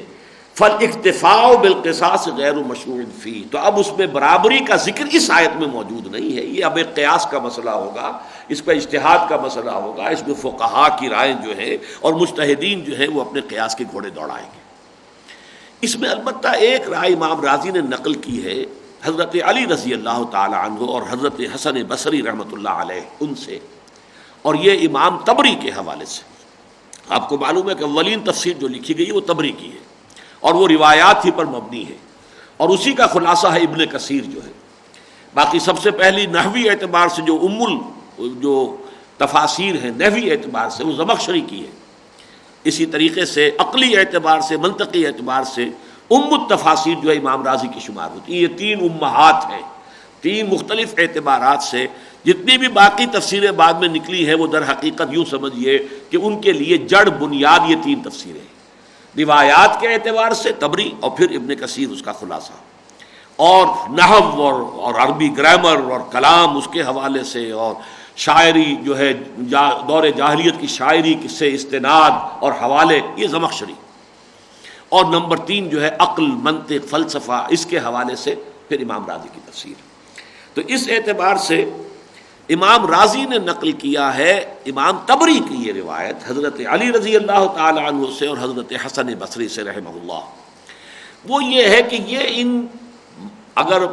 B: فالاکتفاء بالقصاص غیر مشروع فی، تو اب اس میں برابری کا ذکر اس آیت میں موجود نہیں ہے، یہ اب ایک قیاس کا مسئلہ ہوگا، اس پہ اجتہاد کا مسئلہ ہوگا، اس میں فقہاء کی رائے جو ہے اور مجتہدین جو ہے وہ اپنے قیاس کے گھوڑے دوڑائیں گے۔ اس میں البتہ ایک رائے امام راضی نے نقل کی ہے حضرت علی رضی اللہ تعالی عنہ اور حضرت حسن بصری رحمۃ اللہ علیہ ان سے، اور یہ امام طبری کے حوالے سے۔ آپ کو معلوم ہے کہ اولین تفسیر جو لکھی گئی وہ طبری کی ہے، اور وہ روایات ہی پر مبنی ہے، اور اسی کا خلاصہ ہے ابن کثیر جو ہے۔ باقی سب سے پہلی نحوی اعتبار سے جو تفاسیر ہیں نحوی اعتبار سے وہ زمخشری کی ہے، اسی طریقے سے عقلی اعتبار سے منطقی اعتبار سے التفاسیر جو ہے امام راضی کی شمار ہوتی ہے۔ یہ 3 امہات ہیں، 3 مختلف اعتبارات سے جتنی بھی باقی تفسیریں بعد میں نکلی ہیں وہ در حقیقت یوں سمجھیے کہ ان کے لیے جڑ بنیاد یہ 3 تفسیریں ہیں، روایات کے اعتبار سے طبری، اور پھر ابن کثیر اس کا خلاصہ، اور نحو اور عربی گرامر اور کلام اس کے حوالے سے، اور شاعری جو ہے دور جاہلیت کی شاعری سے استناد اور حوالے یہ زمخشری، اور نمبر 3 جو ہے عقل منطق فلسفہ اس کے حوالے سے پھر امام راضی کی تفسیر۔ تو اس اعتبار سے امام راضی نے نقل کیا ہے امام طبری کی یہ روایت حضرت علی رضی اللہ تعالی عنہ سے اور حضرت حسن بصری سے رحمہ اللہ، وہ یہ ہے کہ یہ اگر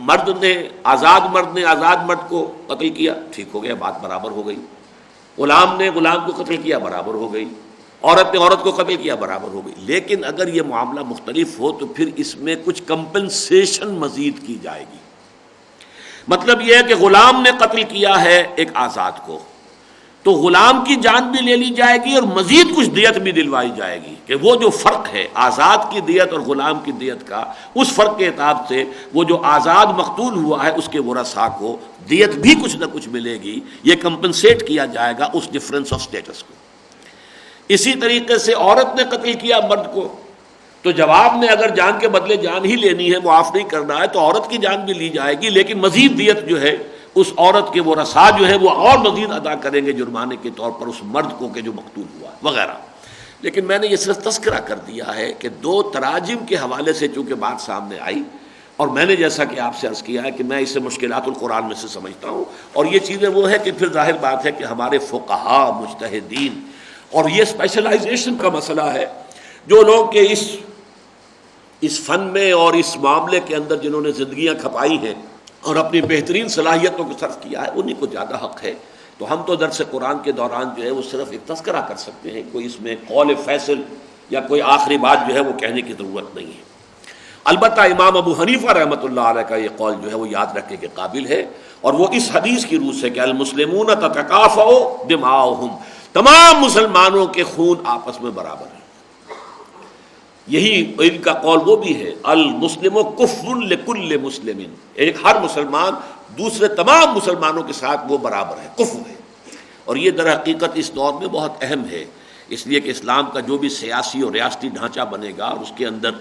B: مرد نے آزاد مرد کو قتل کیا ٹھیک ہو گیا، بات برابر ہو گئی، غلام نے غلام کو قتل کیا برابر ہو گئی، عورت نے عورت کو قتل کیا برابر ہو گئی۔ لیکن اگر یہ معاملہ مختلف ہو تو پھر اس میں کچھ کمپنسیشن مزید کی جائے گی۔ مطلب یہ ہے کہ غلام نے قتل کیا ہے ایک آزاد کو، تو غلام کی جان بھی لے لی جائے گی اور مزید کچھ دیت بھی دلوائی جائے گی، کہ وہ جو فرق ہے آزاد کی دیت اور غلام کی دیت کا، اس فرق کے اعتبار سے وہ جو آزاد مقتول ہوا ہے اس کے ورثاء کو دیت بھی کچھ نہ کچھ ملے گی، یہ کمپنسیٹ کیا جائے گا اس ڈفرینس آف سٹیٹس کو۔ اسی طریقے سے عورت نے قتل کیا مرد کو، تو جواب میں اگر جان کے بدلے جان ہی لینی ہے، معاف نہیں کرنا ہے، تو عورت کی جان بھی لی جائے گی، لیکن مزید دیت جو ہے اس عورت کے وہ رسا جو ہے وہ اور مزید ادا کریں گے جرمانے کے طور پر اس مرد کو کہ جو مقتول ہوا ہے وغیرہ۔ لیکن میں نے یہ صرف تذکرہ کر دیا ہے کہ دو تراجم کے حوالے سے چونکہ بات سامنے آئی، اور میں نے جیسا کہ آپ سے عرض کیا ہے کہ میں اسے مشکلات القرآن میں سے سمجھتا ہوں، اور یہ چیزیں وہ ہے کہ پھر ظاہر بات ہے کہ ہمارے فقہا مجتہدین، اور یہ اسپیشلائزیشن کا مسئلہ ہے، جو لوگ کہ اس فن میں اور اس معاملے کے اندر جنہوں نے زندگیاں کھپائی ہیں اور اپنی بہترین صلاحیتوں کو صرف کیا ہے، انہیں کو زیادہ حق ہے۔ تو ہم تو درس قرآن کے دوران جو ہے وہ صرف ایک تذکرہ کر سکتے ہیں، کوئی اس میں قول فیصل یا کوئی آخری بات جو ہے وہ کہنے کی ضرورت نہیں ہے۔ البتہ امام ابو حنیفہ رحمۃ اللہ علیہ کا یہ قول جو ہے وہ یاد رکھنے کے قابل ہے، اور وہ اس حدیث کی روح سے کہ المسلمون تتکافؤ دماؤہم، تمام مسلمانوں کے خون آپس میں برابر ہیں۔ یہی ان کا قول وہ بھی ہے، المسلم کفر لکل مسلم، ایک ہر مسلمان دوسرے تمام مسلمانوں کے ساتھ وہ برابر ہے، کفر ہے۔ اور یہ در حقیقت اس دور میں بہت اہم ہے، اس لیے کہ اسلام کا جو بھی سیاسی اور ریاستی ڈھانچہ بنے گا، اور اس کے اندر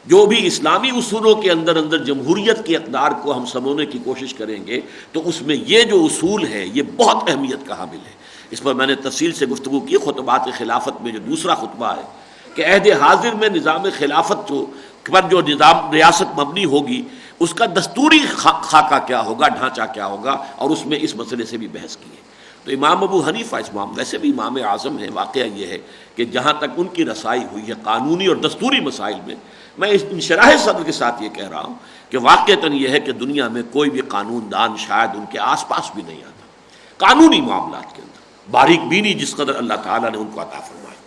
B: جو بھی اسلامی اصولوں کے اندر جمہوریت کی اقدار کو ہم سمونے کی کوشش کریں گے، تو اس میں یہ جو اصول ہے یہ بہت اہمیت کا حامل ہے۔ اس پر میں نے تفصیل سے گفتگو کی خطبات خلافت میں، جو دوسرا خطبہ ہے کہ عہد حاضر میں نظام خلافت پر جو نظام ریاست مبنی ہوگی اس کا دستوری خاکہ کیا ہوگا، ڈھانچہ کیا ہوگا، اور اس میں اس مسئلے سے بھی بحث کی ہے۔ تو امام ابو حنیفہ اس معاملے سے بھی امام اعظم ہے۔ واقعہ یہ ہے کہ جہاں تک ان کی رسائی ہوئی ہے قانونی اور دستوری مسائل میں اس انشراح صدر کے ساتھ یہ کہہ رہا ہوں کہ واقعتاً یہ ہے کہ دنیا میں کوئی بھی قانون دان شاید ان کے آس پاس بھی نہیں آتا قانونی معاملات کے اندر، باریک بینی جس قدر اللہ تعالیٰ نے ان کو عطا فرمائی۔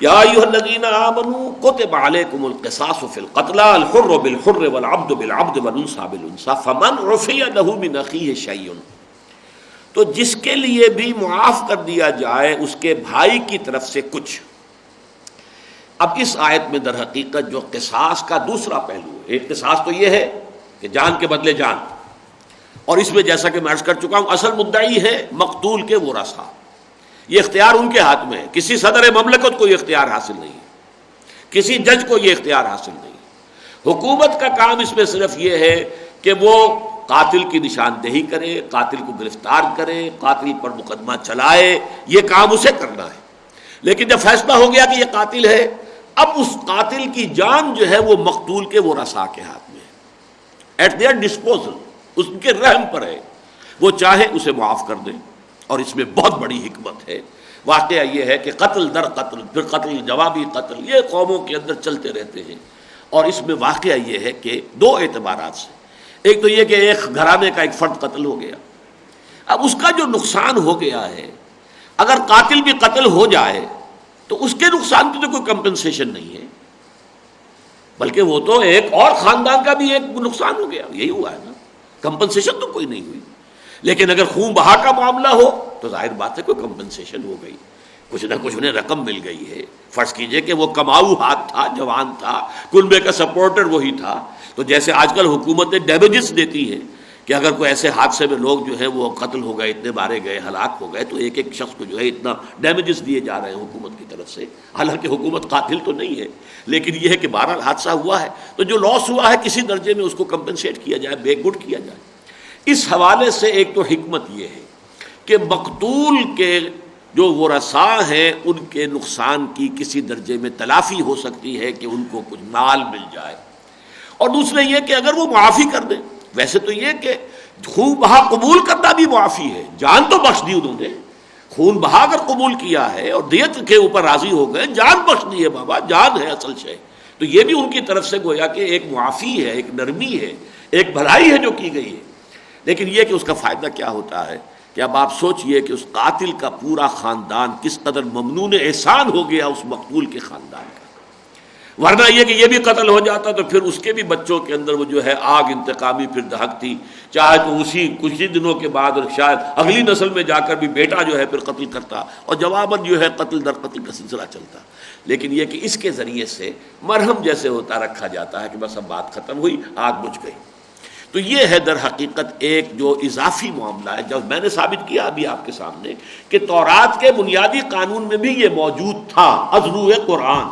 B: یا ایھا الذین آمنوا کتب علیکم القصاص فی القتلی الحر بالحر والعبد بالعبد والانثى بالانثى فمن عفی لہ من اخیہ شیء، تو جس کے لیے بھی معاف کر دیا جائے اس کے بھائی کی طرف سے کچھ۔ اب اس آیت میں در حقیقت جو قصاص کا دوسرا پہلو ہے، ایک قصاص تو یہ ہے کہ جان کے بدلے جان، اور اس میں جیسا کہ میں عرض کر چکا ہوں اصل مدعی ہے مقتول کے ورثاء، یہ اختیار ان کے ہاتھ میں ہے، کسی صدر مملکت کو یہ اختیار حاصل نہیں ہے، کسی جج کو یہ اختیار حاصل نہیں ہے۔ حکومت کا کام اس میں صرف یہ ہے کہ وہ قاتل کی نشاندہی کرے، قاتل کو گرفتار کرے، قاتل پر مقدمہ چلائے، یہ کام اسے کرنا ہے۔ لیکن جب فیصلہ ہو گیا کہ یہ قاتل ہے، اب اس قاتل کی جان جو ہے وہ مقتول کے ورثاء کے ہاتھ میں ہے، ایٹ دیئر ڈسپوزل، اس کے رحم پر ہے، وہ چاہے اسے معاف کر دیں۔ اور اس میں بہت بڑی حکمت ہے۔ واقعہ یہ ہے کہ قتل در قتل، پھر قتل جوابی قتل، یہ قوموں کے اندر چلتے رہتے ہیں، اور اس میں واقعہ یہ ہے کہ دو اعتبارات سے، ایک تو یہ کہ ایک گھرانے کا ایک فرد قتل ہو گیا، اب اس کا جو نقصان ہو گیا ہے، اگر قاتل بھی قتل ہو جائے تو اس کے نقصان کی تو کوئی کمپنسیشن نہیں ہے، بلکہ وہ تو ایک اور خاندان کا بھی ایک نقصان ہو گیا، یہی ہوا ہے نا، کمپنسیشن تو کوئی نہیں ہوئی۔ لیکن اگر خون بہا کا معاملہ ہو تو ظاہر بات ہے کوئی کمپنسیشن ہو گئی، کچھ نہ کچھ انہیں رقم مل گئی ہے۔ فرض کیجئے کہ وہ کماؤ ہاتھ تھا، جوان تھا، کنبے کا سپورٹر وہی تھا، تو جیسے آج کل حکومتیں ڈیمیجز دیتی ہیں کہ اگر کوئی ایسے حادثے میں لوگ جو ہیں وہ قتل ہو گئے، اتنے مارے گئے، ہلاک ہو گئے، تو ایک ایک شخص کو جو ہے اتنا ڈیمیجز دیے جا رہے ہیں حکومت کی طرف سے، حالانکہ حکومت قاتل تو نہیں ہے، لیکن یہ ہے کہ بہرحال حادثہ ہوا ہے تو جو لاس ہوا ہے کسی درجے میں اس کو کمپنسیٹ کیا جائے، بیک گڈ کیا جائے۔ اس حوالے سے ایک تو حکمت یہ ہے کہ مقتول کے جو ورثاء ہیں ان کے نقصان کی کسی درجے میں تلافی ہو سکتی ہے کہ ان کو کچھ مال مل جائے، اور دوسرے یہ کہ اگر وہ معافی کر دیں، ویسے تو یہ کہ خون بہا قبول کرنا بھی معافی ہے، جان تو بخش دی انہوں نے، خون بہا اگر قبول کیا ہے اور دیت کے اوپر راضی ہو گئے، جان بخش دی ہے، بابا جان ہے اصل شے، تو یہ بھی ان کی طرف سے گویا کہ ایک معافی ہے، ایک نرمی ہے، ایک بھلائی ہے جو کی گئی ہے۔ لیکن یہ کہ اس کا فائدہ کیا ہوتا ہے کہ اب آپ سوچئے کہ اس قاتل کا پورا خاندان کس قدر ممنون احسان ہو گیا اس مقتول کے خاندان کا، ورنہ یہ کہ یہ بھی قتل ہو جاتا تو پھر اس کے بھی بچوں کے اندر وہ جو ہے آگ انتقامی پھر دہکتی، چاہے تو اسی کچھ ہی دنوں کے بعد اور شاید اگلی نسل میں جا کر بھی بیٹا جو ہے پھر قتل کرتا، اور جواباً جو ہے قتل در قتل کا سلسلہ چلتا۔ لیکن یہ کہ اس کے ذریعے سے مرہم جیسے ہوتا رکھا جاتا ہے کہ بس اب بات ختم ہوئی، آگ بجھ گئی۔ تو یہ ہے در حقیقت ایک جو اضافی معاملہ ہے، جب میں نے ثابت کیا ابھی آپ کے سامنے کہ تورات کے بنیادی قانون میں بھی یہ موجود تھا از روئے قرآن،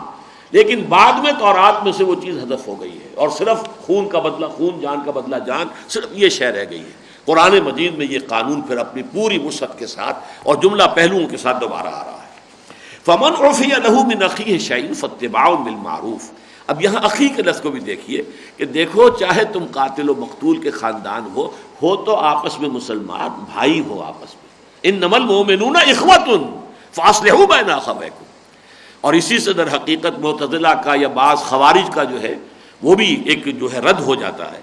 B: لیکن بعد میں تورات میں سے وہ چیز حذف ہو گئی ہے اور صرف خون کا بدلہ خون، جان کا بدلہ جان، صرف یہ شے رہ گئی ہے۔ قرآن مجید میں یہ قانون پھر اپنی پوری وسعت کے ساتھ اور جملہ پہلوؤں کے ساتھ دوبارہ آ رہا ہے۔ فمن عفی لہ من اخیہ شیء فاتباع بالمعروف۔ اب یہاں اخی کے لفظ کو بھی دیکھیے کہ دیکھو چاہے تم قاتل و مقتول کے خاندان ہو تو آپس میں مسلمان بھائی ہو آپس میں، انما المؤمنون اخوۃ فاصلحوا بین اخویکم۔ اور اسی سے در حقیقت معتزلہ کا یا بعض خوارج کا جو ہے وہ بھی ایک جو ہے رد ہو جاتا ہے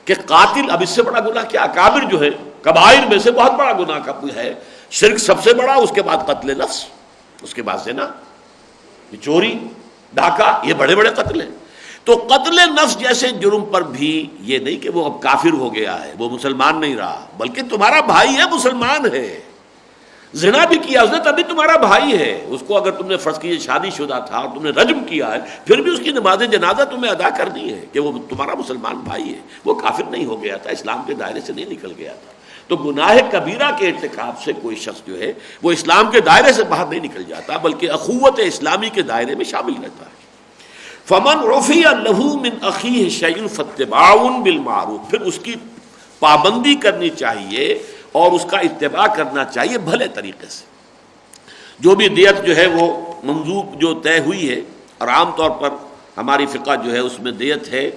B: کہ قاتل، اب اس سے بڑا گناہ کیا؟ اکابر جو ہے کبائر میں سے بہت بڑا گناہ کا ہے، شرک سب سے بڑا، اس کے بعد قتل نفس، اس کے بعد زنا، یہ چوری ڈاکہ، یہ بڑے بڑے قتل ہیں۔ تو قتل نفس جیسے جرم پر بھی یہ نہیں کہ وہ اب کافر ہو گیا ہے، وہ مسلمان نہیں رہا، بلکہ تمہارا بھائی ہے، مسلمان ہے۔ زنا بھی کیا اس نے تبھی تمہارا بھائی ہے، اس کو اگر تم نے فرض کیجیے شادی شدہ تھا اور تم نے رجم کیا ہے پھر بھی اس کی نماز جنازہ تمہیں ادا کرنی ہے کہ وہ تمہارا مسلمان بھائی ہے، وہ کافر نہیں ہو گیا تھا، اسلام کے دائرے سے نہیں نکل گیا تھا۔ تو گناہ کبیرہ کے ارتکاب سے کوئی شخص جو ہے وہ اسلام کے دائرے سے باہر نہیں نکل جاتا بلکہ اخوت اسلامی کے دائرے میں شامل رہتا ہے۔ فمن عفی لہ من اخیہ شیء فاتباع بالمعروف، پھر اس کی پابندی کرنی چاہیے اور اس کا اتباع کرنا چاہیے بھلے طریقے سے۔ جو بھی دیت جو ہے وہ منظوب جو طے ہوئی ہے، اور عام طور پر ہماری فقہ جو ہے اس میں دیت ہے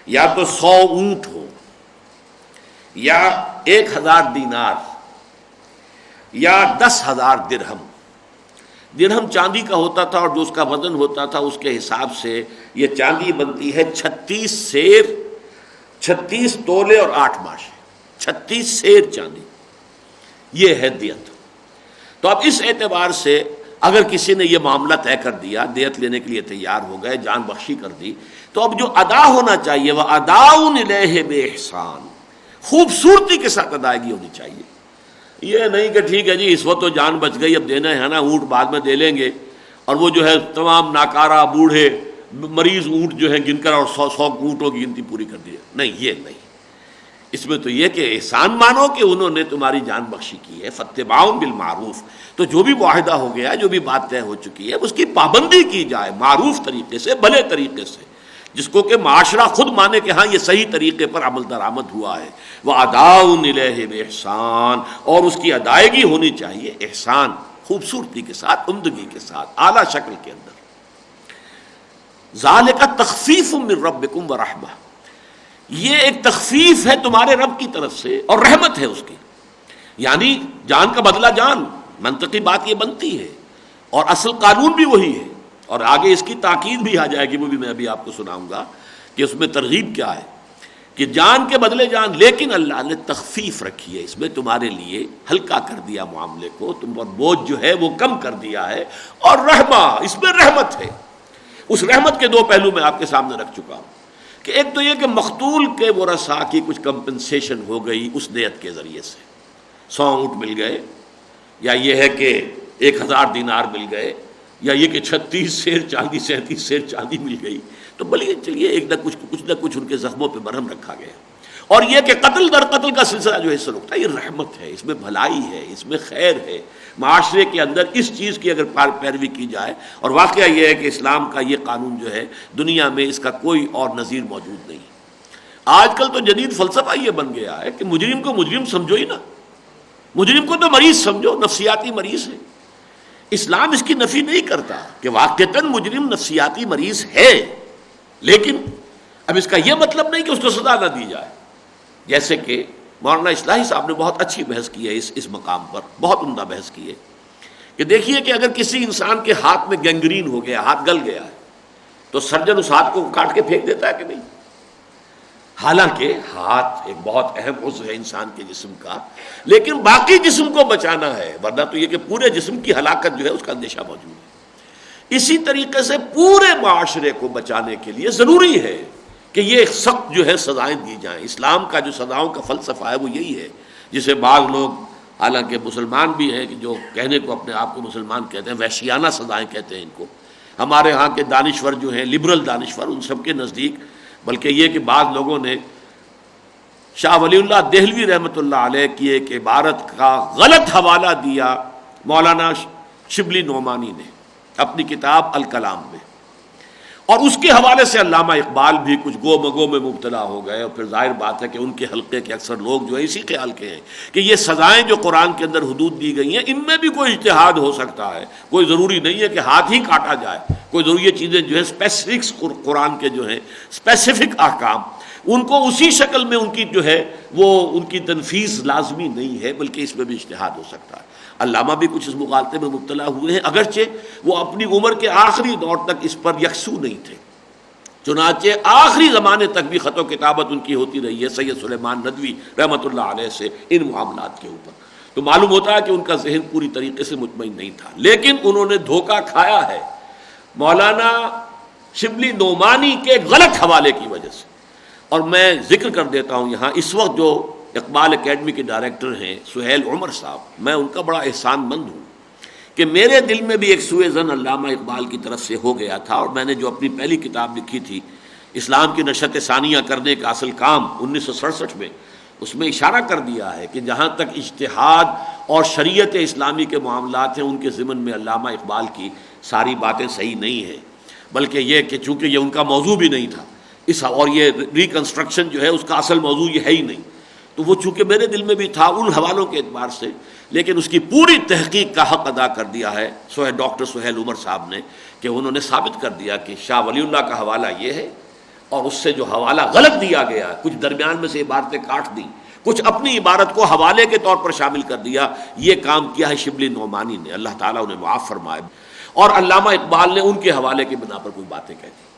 B: یا تو 100 اونٹ ہو یا 1000 دینار یا 10,000 درہم۔ درہم چاندی کا ہوتا تھا اور جو اس کا وزن ہوتا تھا اس کے حساب سے یہ چاندی بنتی ہے 36 سیر، 36 تولے اور 8 ماشے، 36 سیر چاندی، یہ ہے دیت۔ تو اب اس اعتبار سے اگر کسی نے یہ معاملہ طے کر دیا، دیت لینے کے لیے تیار ہو گئے، جان بخشی کر دی، تو اب جو ادا ہونا چاہیے وہ اداء الیہ باحسان، خوبصورتی کے ساتھ ادائیگی ہونی چاہیے۔ یہ نہیں کہ ٹھیک ہے جی اس وقت تو جان بچ گئی، اب دینا ہے نا، اونٹ بعد میں دے لیں گے، اور وہ جو ہے تمام ناکارہ بوڑھے مریض اونٹ جو ہے گن کر اور 100 اونٹوں کی گنتی پوری کر دی۔ نہیں، یہ نہیں، اس میں تو یہ کہ احسان مانو کہ انہوں نے تمہاری جان بخشی کی ہے، فاتباع بالمعروف۔ تو جو بھی معاہدہ ہو گیا، جو بھی بات طے ہو چکی ہے، اس کی پابندی کی جائے معروف طریقے سے، بھلے طریقے سے، جس کو کہ معاشرہ خود مانے کہ ہاں یہ صحیح طریقے پر عمل درآمد ہوا ہے۔ وَأَدَاءٌ إِلَيْهِ بِإِحْسَان، اور اس کی ادائیگی ہونی چاہیے احسان، خوبصورتی کے ساتھ، عمدگی کے ساتھ، اعلیٰ شکل کے اندر۔ ذَلِكَ تَخْفِيفٌ مِّن رَبِّكُمْ وَرَحْمَةٌ، یہ ایک تخفیف ہے تمہارے رب کی طرف سے اور رحمت ہے اس کی، یعنی جان کا بدلہ جان، منطقی بات یہ بنتی ہے، اور اصل قانون بھی وہی ہے، اور آگے اس کی تاکید بھی آ جائے گی، وہ بھی میں ابھی آپ کو سناؤں گا کہ اس میں ترغیب کیا ہے کہ جان کے بدلے جان، لیکن اللہ نے تخفیف رکھی ہے اس میں، تمہارے لیے ہلکا کر دیا معاملے کو، تم پر بوجھ جو ہے وہ کم کر دیا ہے، اور رحمہ، اس میں رحمت ہے۔ اس رحمت کے 2 پہلو میں آپ کے سامنے رکھ چکا ہوں کہ ایک تو یہ کہ مقتول کے ورثاء کی کچھ کمپنسیشن ہو گئی اس دیت کے ذریعے سے، 100 اونٹ مل گئے، یا یہ ہے کہ 1000 دینار مل گئے، یا یہ کہ 36 سیر چاندی، 37 سیر چاندی مل گئی، تو بلیے چلیے ایک نہ کچھ ان کے زخموں پہ مرہم رکھا گیا۔ اور یہ کہ قتل در قتل کا سلسلہ جو ہے اس سے رکتا ہے، یہ رحمت ہے، اس میں بھلائی ہے، اس میں خیر ہے، معاشرے کے اندر اس چیز کی اگر پیروی کی جائے۔ اور واقعہ یہ ہے کہ اسلام کا یہ قانون جو ہے دنیا میں اس کا کوئی اور نظیر موجود نہیں۔ آج کل تو جدید فلسفہ یہ بن گیا ہے کہ مجرم کو مجرم سمجھو ہی نا، مجرم کو تو مریض سمجھو، نفسیاتی مریض ہے۔ اسلام اس کی نفی نہیں کرتا کہ واقعتاً مجرم نفسیاتی مریض ہے، لیکن اب اس کا یہ مطلب نہیں کہ اس کو سزا نہ دی جائے۔ جیسے کہ مولانا اصلاحی صاحب نے بہت اچھی بحث کی ہے اس مقام پر، بہت عمدہ بحث کی ہے کہ دیکھیے کہ اگر کسی انسان کے ہاتھ میں گینگرین ہو گیا، ہاتھ گل گیا ہے، تو سرجن اس ہاتھ کو کاٹ کے پھینک دیتا ہے کہ نہیں؟ حالانکہ ہاتھ ایک بہت اہم عضو ہے انسان کے جسم کا، لیکن باقی جسم کو بچانا ہے، ورنہ تو یہ کہ پورے جسم کی ہلاکت جو ہے اس کا اندیشہ موجود ہے۔ اسی طریقے سے پورے معاشرے کو بچانے کے لیے ضروری ہے کہ یہ سخت جو ہے سزائیں دی جائیں۔ اسلام کا جو سزاؤں کا فلسفہ ہے وہ یہی ہے، جسے بعض لوگ حالانکہ مسلمان بھی ہیں کہ جو کہنے کو اپنے آپ کو مسلمان کہتے ہیں، وحشیانہ سزائیں کہتے ہیں ان کو۔ ہمارے ہاں کے دانشور جو ہیں، لبرل دانشور، ان سب کے نزدیک بلکہ یہ کہ بعض لوگوں نے شاہ ولی اللہ دہلوی رحمۃ اللہ علیہ کی ایک عبارت کا غلط حوالہ دیا مولانا شبلی نعمانی نے اپنی کتاب الکلام میں۔ اور اس کے حوالے سے علامہ اقبال بھی کچھ گو مگو میں مبتلا ہو گئے، اور پھر ظاہر بات ہے کہ ان کے حلقے کے اکثر لوگ جو ہے اسی خیال کے ہیں کہ یہ سزائیں جو قرآن کے اندر حدود دی گئی ہیں ان میں بھی کوئی اجتہاد ہو سکتا ہے، کوئی ضروری نہیں ہے کہ ہاتھ ہی کاٹا جائے، کوئی ضروری یہ چیزیں جو ہے اسپیسیفکس قرآن کے جو ہیں اسپیسیفک احکام ان کو اسی شکل میں ان کی جو ہے وہ ان کی تنفیذ لازمی نہیں ہے، بلکہ اس میں بھی اجتہاد ہو سکتا ہے۔ علامہ بھی کچھ اس مغالطے میں مبتلا ہوئے ہیں، اگرچہ وہ اپنی عمر کے آخری دور تک اس پر یکسو نہیں تھے، چنانچہ آخری زمانے تک بھی خط و کتابت ان کی ہوتی رہی ہے سید سلیمان ندوی رحمۃ اللہ علیہ سے ان معاملات کے اوپر، تو معلوم ہوتا ہے کہ ان کا ذہن پوری طریقے سے مطمئن نہیں تھا، لیکن انہوں نے دھوکہ کھایا ہے مولانا شبلی نعمانی کے غلط حوالے کی وجہ سے۔ اور میں ذکر کر دیتا ہوں یہاں، اس وقت جو اقبال اکیڈمی کے ڈائریکٹر ہیں سہیل عمر صاحب، میں ان کا بڑا احسان مند ہوں کہ میرے دل میں بھی ایک سوء ظن علامہ اقبال کی طرف سے ہو گیا تھا، اور میں نے جو اپنی پہلی کتاب لکھی تھی اسلام کی نشت ثانیہ کرنے کا اصل کام 1967 میں، اس میں اشارہ کر دیا ہے کہ جہاں تک اجتہاد اور شریعت اسلامی کے معاملات ہیں ان کے ضمن میں علامہ اقبال کی ساری باتیں صحیح نہیں ہیں، بلکہ یہ کہ چونکہ یہ ان کا موضوع بھی نہیں تھا اور یہ ریکنسٹرکشن جو ہے اس کا اصل موضوع یہ ہے ہی نہیں، تو وہ چونکہ میرے دل میں بھی تھا ان حوالوں کے اعتبار سے، لیکن اس کی پوری تحقیق کا حق ادا کر دیا ہے ڈاکٹر سہیل عمر صاحب نے، کہ انہوں نے ثابت کر دیا کہ شاہ ولی اللہ کا حوالہ یہ ہے، اور اس سے جو حوالہ غلط دیا گیا، کچھ درمیان میں سے عبارتیں کاٹ دیں، کچھ اپنی عبارت کو حوالے کے طور پر شامل کر دیا، یہ کام کیا ہے شبلی نعمانی نے، اللہ تعالیٰ انہیں معاف فرمائے، اور علامہ اقبال نے ان کے حوالے کی بنا پر کوئی باتیں کہہ دی۔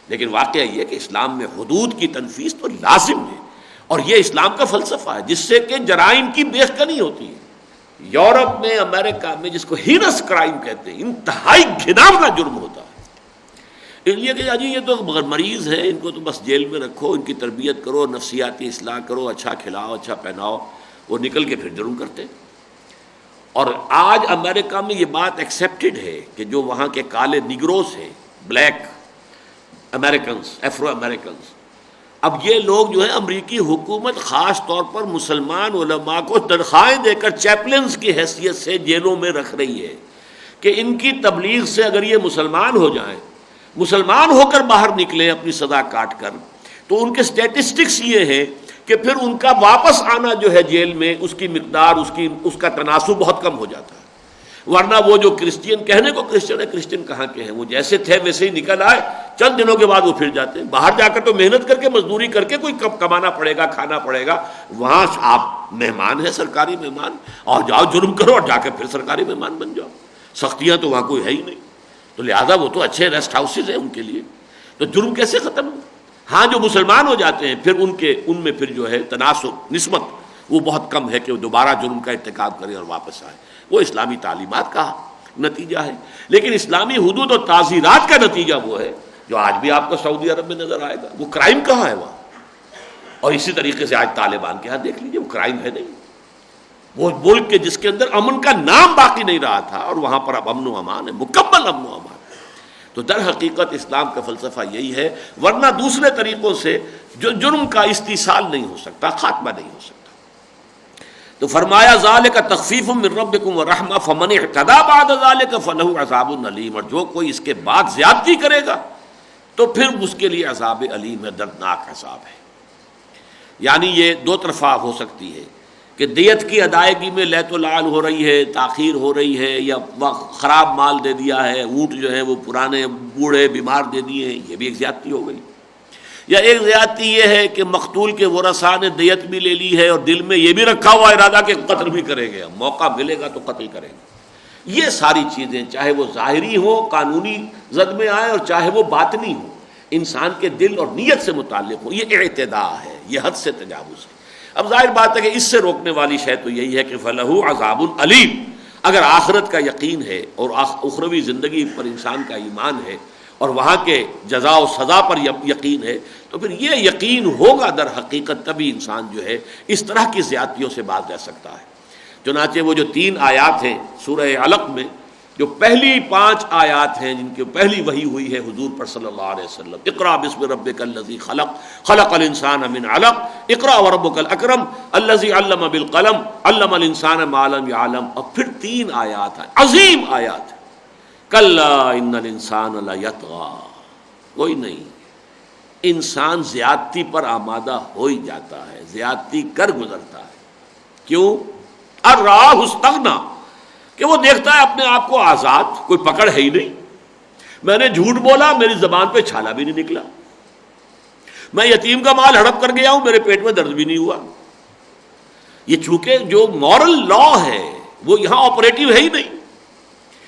B: لیکن واقعہ یہ کہ اسلام میں حدود کی تنفیذ تو لازم ہے، اور یہ اسلام کا فلسفہ ہے جس سے کہ جرائم کی بیخکنی ہوتی ہے۔ یورپ میں، امریکہ میں جس کو ہینس کرائم کہتے ہیں، انتہائی گھناؤنا جرم ہوتا ہے، اس لیے کہ جی یہ تو مریض ہے، ان کو تو بس جیل میں رکھو، ان کی تربیت کرو، نفسیاتی اصلاح کرو، اچھا کھلاؤ، اچھا پہناؤ، وہ نکل کے پھر جرم کرتے۔ اور آج امریکہ میں یہ بات ایکسیپٹڈ ہے کہ جو وہاں کے کالے نیگروز ہیں، بلیک امریکنز، افرو امریکنز، اب یہ لوگ جو ہے امریکی حکومت خاص طور پر مسلمان علماء کو تنخواہیں دے کر چیپلنز کی حیثیت سے جیلوں میں رکھ رہی ہے کہ ان کی تبلیغ سے اگر یہ مسلمان ہو جائیں، مسلمان ہو کر باہر نکلیں اپنی سزا کاٹ کر، تو ان کے سٹیٹسٹکس یہ ہیں کہ پھر ان کا واپس آنا جو ہے جیل میں، اس کی مقدار، اس کا تناسب بہت کم ہو جاتا ہے۔ ورنہ وہ جو کرسچین کہنے کو کرسچن ہے، کرسچن کہاں کے ہیں، وہ جیسے تھے ویسے ہی نکل آئے، چند دنوں کے بعد وہ پھر جاتے ہیں باہر، جا کر تو محنت کر کے مزدوری کر کے کوئی کمانا پڑے گا، کھانا پڑے گا، وہاں آپ مہمان ہیں، سرکاری مہمان، اور جاؤ جرم کرو اور جا کے پھر سرکاری مہمان بن جاؤ، سختیاں تو وہاں کوئی ہے ہی نہیں، تو لہذا وہ تو اچھے ریسٹ ہاؤسز ہیں ان کے لیے، تو جرم کیسے ختم ہو؟ ہاں جو مسلمان ہو جاتے ہیں پھر ان میں پھر جو ہے تناسب، نسبت وہ بہت کم ہے کہ وہ دوبارہ جرم کا ارتکاب کریں اور واپس آئے، وہ اسلامی تعلیمات کا نتیجہ ہے۔ لیکن اسلامی حدود اور تعزیرات کا نتیجہ وہ ہے جو آج بھی آپ کو سعودی عرب میں نظر آئے گا، وہ کرائم کہاں ہے وہاں، اور اسی طریقے سے آج طالبان کے ہاں دیکھ لیجیے، وہ کرائم ہے نہیں، وہ ملک کے جس کے اندر امن کا نام باقی نہیں رہا تھا، اور وہاں پر اب امن و امان ہے، مکمل امن و امان۔ تو در حقیقت اسلام کا فلسفہ یہی ہے، ورنہ دوسرے طریقوں سے جو جرم کا استیصال نہیں ہو سکتا، خاتمہ نہیں ہو سکتا۔ تو فرمایا ذالک تخفیف من ربکم ورحمہ فمن اعتدی بعد ذالک فلہ عذاب علیم، اور جو کوئی اس کے بعد زیادتی کرے گا تو پھر اس کے لیے عذاب علیم ہے، دردناک عذاب ہے۔ یعنی یہ دو طرفہ ہو سکتی ہے کہ دیت کی ادائیگی میں لیت و لعل ہو رہی ہے، تاخیر ہو رہی ہے، یا خراب مال دے دیا ہے، اونٹ جو ہے وہ پرانے بوڑھے بیمار دے دیے ہیں، یہ بھی ایک زیادتی ہو گئی۔ یا ایک زیادتی یہ ہے کہ مقتول کے ورثاء نے دیت بھی لے لی ہے اور دل میں یہ بھی رکھا ہوا ارادہ کہ قتل بھی کریں گے، موقع ملے گا تو قتل کریں گے۔ یہ ساری چیزیں چاہے وہ ظاہری ہوں، قانونی زد میں آئے، اور چاہے وہ باطنی ہوں، انسان کے دل اور نیت سے متعلق ہو، یہ اعتداء ہے، یہ حد سے تجاوز ہے۔ اب ظاہر بات ہے کہ اس سے روکنے والی شے تو یہی ہے کہ فَلَهُ عَذَابٌ علیم، اگر آخرت کا یقین ہے اور اخروی زندگی پر انسان کا ایمان ہے اور وہاں کے جزا و سزا پر یقین ہے، تو پھر یہ یقین ہوگا در حقیقت، تبھی انسان جو ہے اس طرح کی زیادتیوں سے باز رہ سکتا ہے۔ چنانچہ وہ جو 3 آیات ہیں سورہ علق میں، جو پہلی 5 آیات ہیں جن کی پہلی وحی ہوئی ہے حضور پر صلی اللہ علیہ وسلم، اقرأ بسم ربک الذی خلق خلق الانسان من علق اقرأ وربک الاکرم الذی علم بالقلم علم الانسان ما لم یعلم، اور پھر 3 آیات ہیں عظیم آیات، کلا ان الانسان لیطغی کوئی نہیں. انسان زیادتی پر آمادہ ہو ہی جاتا ہے، زیادتی کر گزرتا ہے. کیوں؟ الراہ استغنا، کہ وہ دیکھتا ہے اپنے آپ کو آزاد، کوئی پکڑ ہے ہی نہیں. میں نے جھوٹ بولا، میری زبان پہ چھالا بھی نہیں نکلا. میں یتیم کا مال ہڑپ کر گیا ہوں، میرے پیٹ میں درد بھی نہیں ہوا. یہ چونکہ جو مورل لا ہے وہ یہاں آپریٹو ہے ہی نہیں.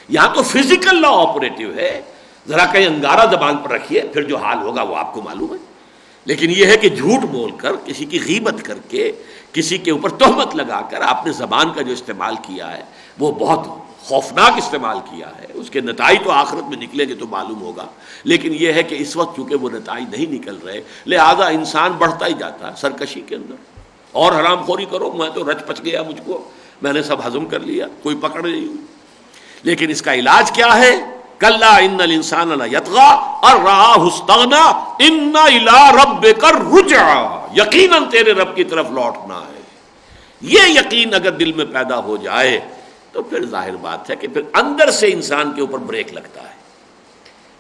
B: یہاں تو فزیکل لا آپریٹو ہے. ذرا کہیں انگارہ زبان پر رکھیے، پھر جو حال ہوگا وہ آپ کو معلوم ہے. لیکن یہ ہے کہ جھوٹ بول کر، کسی کی غیبت کر کے، کسی کے اوپر تہمت لگا کر آپ نے زبان کا جو استعمال کیا ہے وہ بہت خوفناک استعمال کیا ہے. اس کے نتائج تو آخرت میں نکلیں گے تو معلوم ہوگا. لیکن یہ ہے کہ اس وقت چونکہ وہ نتائج نہیں نکل رہے، لہذا انسان بڑھتا ہی جاتا ہے سرکشی کے اندر. اور حرام خوری کرو، میں تو رچ پچ گیا، مجھ کو، میں نے سب ہضم کر لیا، کوئی پکڑ نہیں ہوئی. لیکن اس کا علاج کیا ہے؟ کلا ان الانسان لیطغی ان رآہ استغنی ان الی ربک الرجعی، یقیناً تیرے رب کی طرف لوٹنا ہے. یہ یقین اگر دل میں پیدا ہو جائے تو پھر ظاہر بات ہے کہ پھر اندر سے انسان کے اوپر بریک لگتا ہے.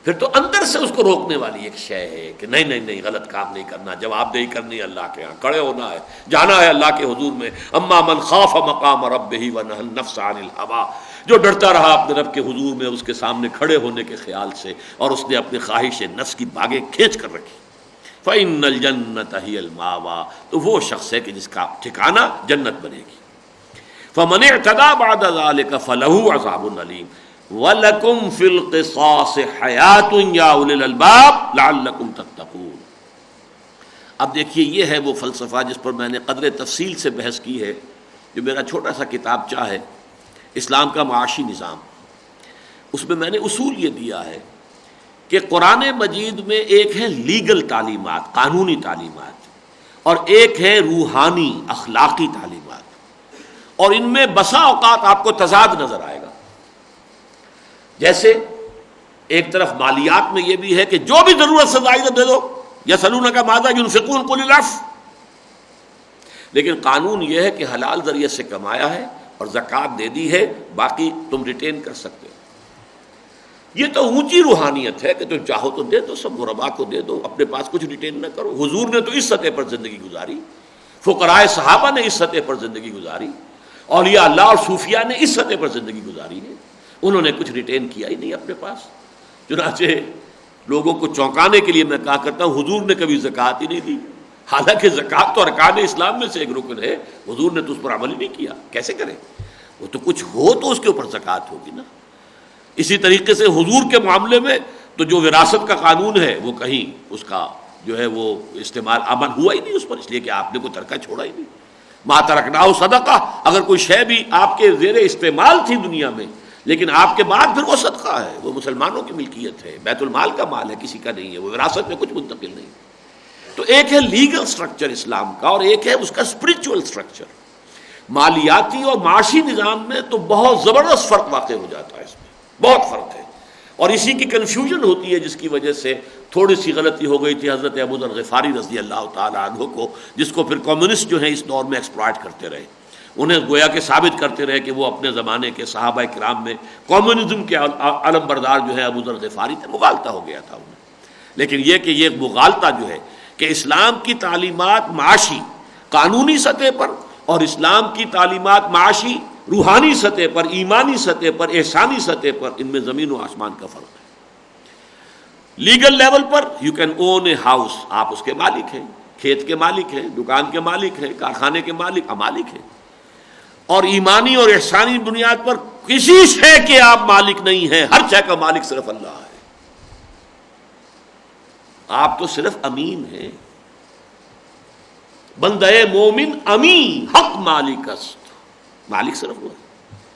B: پھر تو اندر سے اس کو روکنے والی ایک شے ہے کہ نہیں نہیں نہیں، غلط کام نہیں کرنا، جواب دہی کرنی ہے، اللہ کے ہاں کھڑے ہونا ہے، جانا ہے اللہ کے حضور میں. اما من خاف مقام ربہ ونہى النفس عن الہوى، جو ڈرتا رہا اپنے رب کے حضور میں اس کے سامنے کھڑے ہونے کے خیال سے، اور اس نے اپنی خواہش نفس کی باگیں کھینچ کر رکھی. فإن الجنة هي المأوى، تو وہ شخص ہے کہ جس کا ٹھکانہ جنت بنے گی. فمن اعتدى بعد ذلك فله عذاب أليم وَلَكُمْ فِي الْقِصَاصِ حَيَاةٌ يَا أُولِي الْأَلْبَابِ لَعَلَّكُمْ تَتَّقُونَ. اب دیکھیے یہ ہے وہ فلسفہ جس پر میں نے قدر تفصیل سے بحث کی ہے، جو میرا چھوٹا سا کتابچہ ہے اسلام کا معاشی نظام. اس میں میں نے اصول یہ دیا ہے کہ قرآن مجید میں ایک ہے لیگل تعلیمات، قانونی تعلیمات، اور ایک ہے روحانی اخلاقی تعلیمات، اور ان میں بسا اوقات آپ کو تضاد نظر آئے گا. جیسے ایک طرف مالیات میں یہ بھی ہے کہ جو بھی ضرورت سے زائد دے دو، یسألونک ماذا ينفقون قل العفو. لیکن قانون یہ ہے کہ حلال ذریعے سے کمایا ہے اور زکوٰۃ دے دی ہے، باقی تم ریٹین کر سکتے ہو. یہ تو اونچی روحانیت ہے کہ تم چاہو تو دے دو، سب غربا کو دے دو، اپنے پاس کچھ ریٹین نہ کرو. حضور نے تو اس سطح پر زندگی گزاری، فقراء صحابہ نے اس سطح پر زندگی گزاری، اولیاء اللہ اور صوفیاء نے اس سطح پر زندگی گزاری ہے. انہوں نے کچھ ریٹین کیا ہی نہیں اپنے پاس. چنانچہ لوگوں کو چونکانے کے لیے میں کہا کرتا ہوں حضور نے کبھی زکوٰۃ ہی نہیں دی، حالانکہ زکوٰۃ تو ارکان اسلام میں سے ایک رکن ہے. حضور نے تو اس پر عمل ہی نہیں کیا. کیسے کرے؟ وہ تو کچھ ہو تو اس کے اوپر زکوٰۃ ہوگی نا. اسی طریقے سے حضور کے معاملے میں تو جو وراثت کا قانون ہے وہ کہیں اس کا جو ہے وہ استعمال عمل ہوا ہی نہیں اس پر، اس لیے کہ آپ نے کوئی ترکہ چھوڑا ہی نہیں. ما ترکناہ صدقہ، اگر کوئی شے بھی آپ کے زیر استعمال تھی دنیا میں لیکن آپ کے بعد پھر وہ صدقہ ہے، وہ مسلمانوں کی ملکیت ہے، بیت المال کا مال ہے، کسی کا نہیں ہے، وہ وراثت میں کچھ منتقل نہیں. تو ایک ہے لیگل سٹرکچر اسلام کا اور ایک ہے اس کا اسپرچول سٹرکچر. مالیاتی اور معاشی نظام میں تو بہت زبردست فرق واقع ہو جاتا ہے، اس میں بہت فرق ہے. اور اسی کی کنفیوژن ہوتی ہے جس کی وجہ سے تھوڑی سی غلطی ہو گئی تھی حضرت ابو ذر غفاری رضی اللہ تعالیٰ عنہ کو، جس کو پھر کمیونسٹ جو ہیں اس دور میں ایکسپلائٹ کرتے رہے. انہیں گویا کہ ثابت کرتے رہے کہ وہ اپنے زمانے کے صحابہ کرام میں کمیونزم کے علم بردار جو ہے ابو ذر غفاری تھے، مغالطہ ہو گیا تھا انہیں. لیکن یہ کہ یہ مغالطہ جو ہے کہ اسلام کی تعلیمات معاشی قانونی سطح پر اور اسلام کی تعلیمات معاشی روحانی سطح پر، ایمانی سطح پر، احسانی سطح پر، ان میں زمین و آسمان کا فرق ہے. Legal level per you can own a house, آپ اس کے مالک ہیں، کھیت کے مالک ہیں، دکان کے مالک ہیں، کارخانے کے مالک ہیں. اور ایمانی اور احسانی بنیاد پر کسی شے کے آپ مالک نہیں ہیں، ہر شے کا مالک صرف اللہ ہے. آپ تو صرف امین ہیں، بندہ مومن امین حق مالک است، مالک صرف وہ ہے.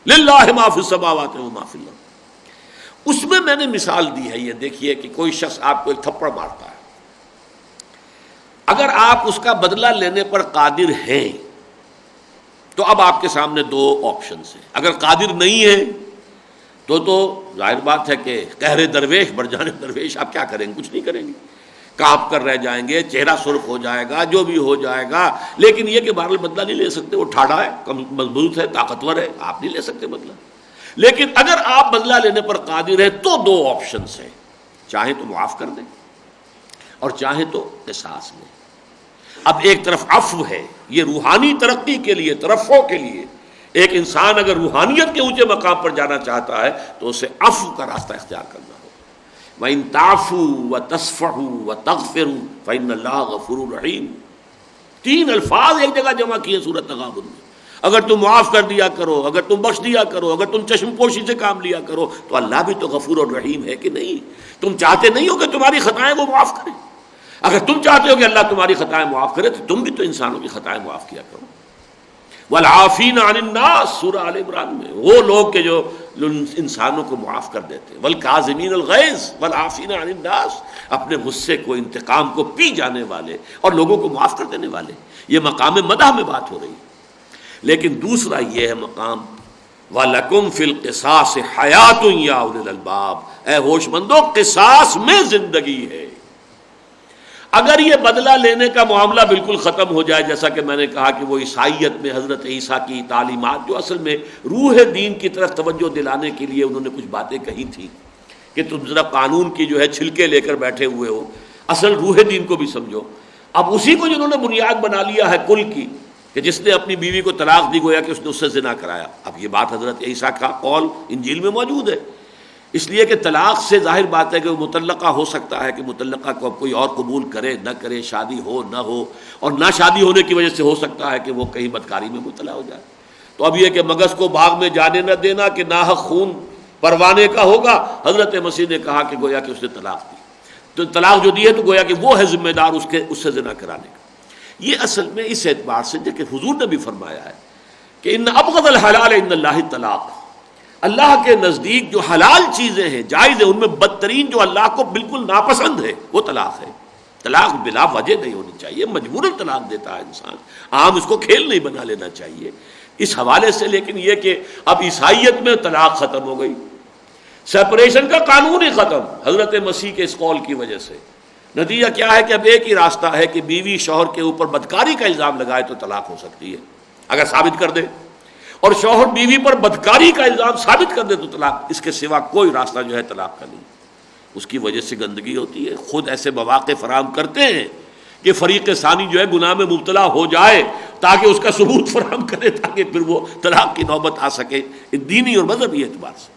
B: للہ ما فی السماوات و ما فی الارض. اس میں نے مثال دی ہے، یہ دیکھیے کہ کوئی شخص آپ کو ایک تھپڑ مارتا ہے، اگر آپ اس کا بدلہ لینے پر قادر ہیں تو اب آپ کے سامنے دو آپشنز ہیں. اگر قادر نہیں ہے تو ظاہر بات ہے کہ قہر درویش برجان درویش، آپ کیا کریں گے؟ کچھ نہیں کریں گے، کانپ کر رہ جائیں گے، چہرہ سرخ ہو جائے گا، جو بھی ہو جائے گا. لیکن یہ کہ بہرحال بدلہ نہیں لے سکتے، وہ ٹھاڑا ہے، مضبوط ہے، طاقتور ہے، آپ نہیں لے سکتے بدلہ. لیکن اگر آپ بدلہ لینے پر قادر ہیں تو دو آپشنز ہیں. چاہیں تو معاف کر دیں، اور چاہیں تو قصاص میں۔ اب ایک طرف عفو ہے، یہ روحانی ترقی کے لیے، ترفع کے لیے، ایک انسان اگر روحانیت کے اونچے مقام پر جانا چاہتا ہے تو اسے عفو کا راستہ اختیار کرنا ہوگا۔ وَإِن تَعْفُوا وَتَصْفَحُوا وَتَغْفِرُوا فَإِنَّ اللَّهَ غَفُورٌ رَحِيمٌ۔ تین الفاظ ایک جگہ جمع کیے سورۃ تغابن میں، اگر تم معاف کر دیا کرو، اگر تم بخش دیا کرو، اگر تم چشم پوشی سے کام لیا کرو، تو اللہ بھی تو غفور اور رحیم ہے کہ نہیں؟ تم چاہتے نہیں ہو کہ تمہاری خطائیں وہ معاف کرے؟ اگر تم چاہتے ہو کہ اللہ تمہاری خطائیں معاف کرے تو تم بھی تو انسانوں کی خطائیں معاف کیا کرو۔ والعافین عن الناس، سورہ آل عمران میں، وہ لوگ کہ جو انسانوں کو معاف کر دیتے ہیں، والکاظمین الغیظ والعافین عن الناس، اپنے غصے کو، انتقام کو پی جانے والے اور لوگوں کو معاف کر دینے والے۔ یہ مقام مدح میں بات ہو رہی ہے۔ لیکن دوسرا یہ ہے مقام وَلَكُمْ فِي الْقِصَاصِ حَيَاةٌ يَا أُولِي الْأَلْبَابِ، اے ہوش مندو قصاص میں زندگی ہے۔ اگر یہ بدلہ لینے کا معاملہ بالکل ختم ہو جائے، جیسا کہ میں نے کہا کہ وہ عیسائیت میں حضرت عیسیٰ کی تعلیمات جو اصل میں روح دین کی طرف توجہ دلانے کے لیے انہوں نے کچھ باتیں کہی تھی کہ تم ذرا قانون کی جو ہے چھلکے لے کر بیٹھے ہوئے ہو، اصل روح دین کو بھی سمجھو۔ اب اسی کو جنہوں نے بنیاد بنا لیا ہے کل کی، کہ جس نے اپنی بیوی کو طلاق دی گویا کہ اس نے اس سے زنا کرایا۔ اب یہ بات حضرت عیسیٰ کا قول انجیل میں موجود ہے، اس لیے کہ طلاق سے ظاہر بات ہے کہ وہ مطلقہ ہو سکتا ہے کہ مطلقہ کو اب کوئی اور قبول کرے نہ کرے، شادی ہو نہ ہو، اور نہ شادی ہونے کی وجہ سے ہو سکتا ہے کہ وہ کہیں بدکاری میں مبتلا ہو جائے۔ تو اب یہ کہ مگس کو باغ میں جانے نہ دینا کہ ناحق خون پروانے کا ہوگا، حضرت مسیح نے کہا کہ گویا کہ اس نے طلاق دی، تو طلاق جو دی ہے تو گویا کہ وہ ہے ذمہ دار اس سے زنا کرانے کا۔ یہ اصل میں اس اعتبار سے کہ حضور نے بھی فرمایا ہے کہ ان ابغض الحلال عند اللہ طلاق، اللہ کے نزدیک جو حلال چیزیں ہیں، جائز ہیں، ان میں بدترین جو اللہ کو بالکل ناپسند ہے وہ طلاق ہے۔ طلاق بلا وجہ نہیں ہونی چاہیے، مجبوراً طلاق دیتا ہے انسان، عام اس کو کھیل نہیں بنا لینا چاہیے اس حوالے سے۔ لیکن یہ کہ اب عیسائیت میں طلاق ختم ہو گئی، سیپریشن کا قانون ہی ختم حضرت مسیح کے اس قول کی وجہ سے۔ نتیجہ کیا ہے کہ اب ایک ہی راستہ ہے کہ بیوی شوہر کے اوپر بدکاری کا الزام لگائے تو طلاق ہو سکتی ہے اگر ثابت کر دے، اور شوہر بیوی پر بدکاری کا الزام ثابت کر دے تو طلاق، اس کے سوا کوئی راستہ جو ہے طلاق کا نہیں۔ اس کی وجہ سے گندگی ہوتی ہے، خود ایسے مواقع فراہم کرتے ہیں کہ فریق ثانی جو ہے گناہ میں مبتلا ہو جائے تاکہ اس کا ثبوت فراہم کرے، تاکہ پھر وہ طلاق کی نوبت آ سکے دینی اور مذہبی اعتبار سے۔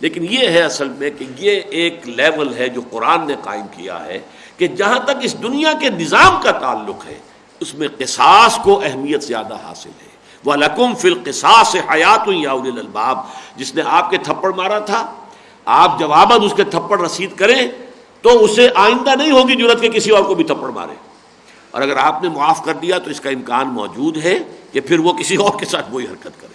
B: لیکن یہ ہے اصل میں کہ یہ ایک لیول ہے جو قرآن نے قائم کیا ہے کہ جہاں تک اس دنیا کے نظام کا تعلق ہے اس میں قصاص کو اہمیت زیادہ حاصل ہے۔ وَلَكُمْ فِي الْقِصَاصِ حَيَاةٌ يَا أُولِي الْأَلْبَابِ، جس نے آپ کے تھپڑ مارا تھا، آپ جواباً اس کے تھپڑ رسید کریں تو اسے آئندہ نہیں ہوگی جرأت کہ کسی اور کو بھی تھپڑ مارے، اور اگر آپ نے معاف کر دیا تو اس کا امکان موجود ہے کہ پھر وہ کسی اور کے ساتھ وہی حرکت کرے۔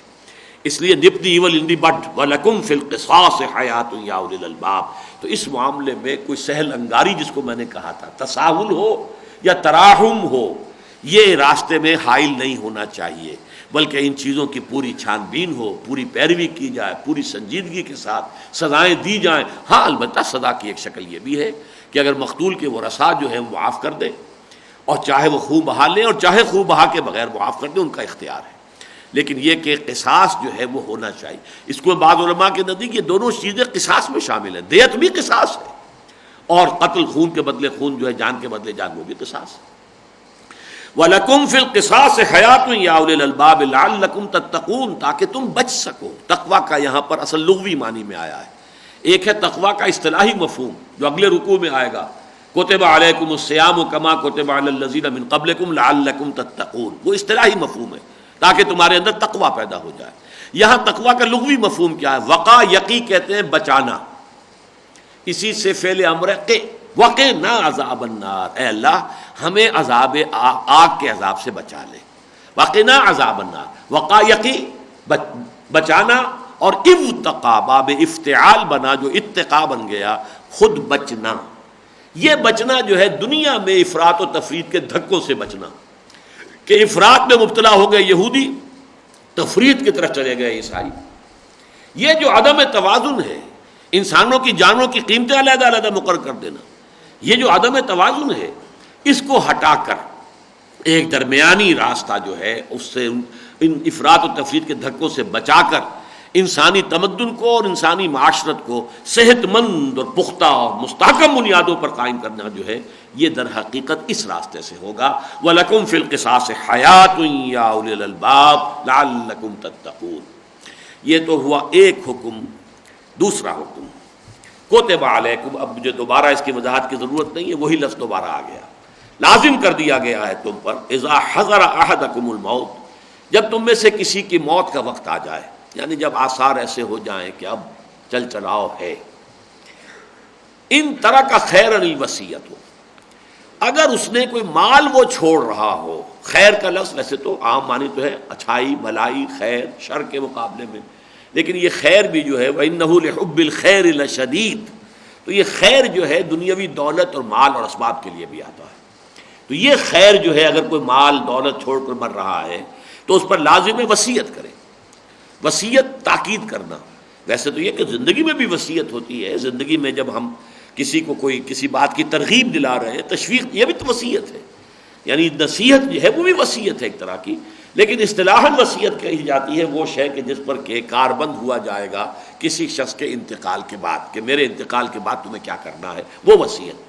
B: اس لیے نپ دی ایول ان دی بڈ وَلَكُمْ فِي الْقِصَاصِ حَيَاةٌ يَا أُولِي الْأَلْبَابِ۔ تو اس معاملے میں کوئی سہل انگاری جس کو میں نے کہا تھا، تساہل ہو یا تراحم ہو، یہ راستے میں حائل نہیں ہونا چاہیے، بلکہ ان چیزوں کی پوری چھان بین ہو، پوری پیروی کی جائے، پوری سنجیدگی کے ساتھ سزائیں دی جائیں۔ ہاں البتہ سزا کی ایک شکل یہ بھی ہے کہ اگر مقتول کے ورثاء جو ہیں معاف کر دیں، اور چاہے وہ خون بہا لیں اور چاہے خون بہا کے بغیر معاف کر دیں، ان کا اختیار ہے۔ لیکن یہ کہ قصاص جو ہے وہ ہونا چاہیے۔ اس کو بعض علماء کے نزدیک یہ دونوں چیزیں قصاص میں شامل ہیں، دیت بھی قصاص ہے اور قتل خون کے بدلے خون جو ہے، جان کے بدلے جان، وہ بھی قصاص ہے۔ وَلَكُمْ فِي الْقِصَاصِ حَيَاةٌ يَا أُولِي الْأَلْبَابِ لَعَلَّكُمْ تَتَّقُونَ، تاکہ تم بچ سکو۔ تقویٰ کا یہاں پر اصل لغوی معنی میں آیا ہے، ایک ہے تقویٰ کا اصطلاحی مفہوم جو اگلے رکوع میں آئے گا، كُتِبَ عَلَيْكُمُ الصِّيَامُ كَمَا كُتِبَ عَلَى الَّذِينَ مِن قَبْلِكُمْ لَعَلَّكُمْ تَتَّقُونَ، وہ اصطلاحی مفہوم ہے تاکہ تمہارے اندر تقویٰ پیدا ہو جائے۔ یہاں تقویٰ کا لغوی مفہوم کیا ہے؟ وقا یقی کہتے ہیں بچانا، اسی سے فعل امر ہے وقنا عذاب النار، اے اللہ ہمیں عذاب آگ کے عذاب سے بچا لے۔ وقنا عذاب النار، وقا یقی بچانا، اور ابتقا باب افتعال بنا جو اتقا بن گیا، خود بچنا۔ یہ بچنا جو ہے دنیا میں افراط و تفرید کے دھکوں سے بچنا، کہ افراط میں مبتلا ہو گئے یہودی، تفرید کی طرف چلے گئے عیسائی۔ یہ جو عدم توازن ہے، انسانوں کی جانوں کی قیمتیں علیحدہ علیحدہ مقرر کر دینا، یہ جو عدم توازن ہے اس کو ہٹا کر ایک درمیانی راستہ جو ہے اس سے ان افراط و تفرید کے دھکوں سے بچا کر انسانی تمدن کو اور انسانی معاشرت کو صحت مند اور پختہ اور مستحکم بنیادوں پر قائم کرنا جو ہے یہ در حقیقت اس راستے سے ہوگا۔ وَلَكُمْ فِي الْقِصَاصِ حَيَاةٌ يَا أُولِي الْأَلْبَابِ لَعَلَّكُمْ تَتَّقُونَ۔ یہ تو ہوا ایک حکم۔ دوسرا حکم کُتِبَ عَلَيْكُمْ، اب مجھے دوبارہ اس کی وضاحت کی ضرورت نہیں ہے، وہی لفظ دوبارہ آ گیا، لازم کر دیا گیا ہے تم پر، اذا حضر احدکم الموت، جب تم میں سے کسی کی موت کا وقت آ جائے، یعنی جب آثار ایسے ہو جائیں کہ اب چل چلاؤ ہے، ان ترک خیرا الوصیۃ، اگر اس نے کوئی مال وہ چھوڑ رہا ہو، خیر کا لفظ ویسے تو عام معنی تو ہے اچھائی بھلائی خیر شر کے مقابلے میں، لیکن یہ خیر بھی جو ہے وَإِنَّهُ لِحُبِّ الْخَيْرِ لَشَدِيدٌ، تو یہ خیر جو ہے دنیاوی دولت اور مال اور اسباب کے لیے بھی آتا ہے۔ تو یہ خیر جو ہے اگر کوئی مال دولت چھوڑ کر مر رہا ہے تو اس پر لازم ہے وصیت کرے، وصیت تاکید کرنا۔ ویسے تو یہ کہ زندگی میں بھی وصیت ہوتی ہے، زندگی میں جب ہم کسی کو کوئی کسی بات کی ترغیب دلا رہے ہیں، تشویق، یہ بھی تو وصیت ہے، یعنی نصیحت جو ہے وہ بھی وصیت ہے ایک طرح کی، لیکن اصطلاحاً وصیت کہی جاتی ہے وہ شے کہ جس پر کہ کاربند ہوا جائے گا کسی شخص کے انتقال کے بعد، کہ میرے انتقال کے بعد تمہیں کیا کرنا ہے، وہ وصیت۔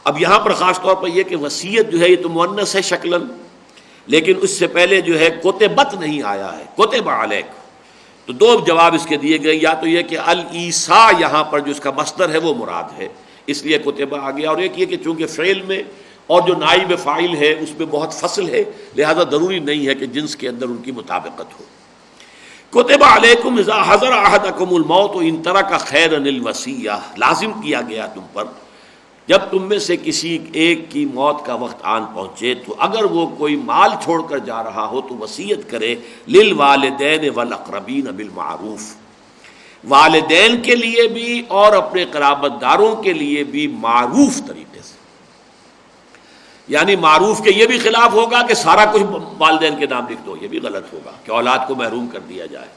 B: اب یہاں پر خاص طور پر یہ کہ وصیت جو ہے یہ تو مؤنث ہے شکلاً، لیکن اس سے پہلے جو ہے کتبت نہیں آیا ہے، کتب علیک، تو دو جواب اس کے دیے گئے، یا تو یہ کہ الایسا یہاں پر جو اس کا مصدر ہے وہ مراد ہے اس لیے کتبہ آ گیا، اور ایک یہ کہ چونکہ فعل میں اور جو نائب فاعل ہے اس میں بہت فصل ہے، لہذا ضروری نہیں ہے کہ جنس کے اندر ان کی مطابقت ہو۔ کتب علیکم اذا حضر احدکم الموت ان ترک خیرا الوصیہ، لازم کیا گیا تم پر جب تم میں سے کسی ایک کی موت کا وقت آن پہنچے تو اگر وہ کوئی مال چھوڑ کر جا رہا ہو تو وصیت کرے للوالدین والاقربین بالمعروف، والدین کے لیے بھی اور اپنے قرابت داروں کے لیے بھی معروف طریقے سے، یعنی معروف کے یہ بھی خلاف ہوگا کہ سارا کچھ والدین کے نام لکھ دو، یہ بھی غلط ہوگا کہ اولاد کو محروم کر دیا جائے،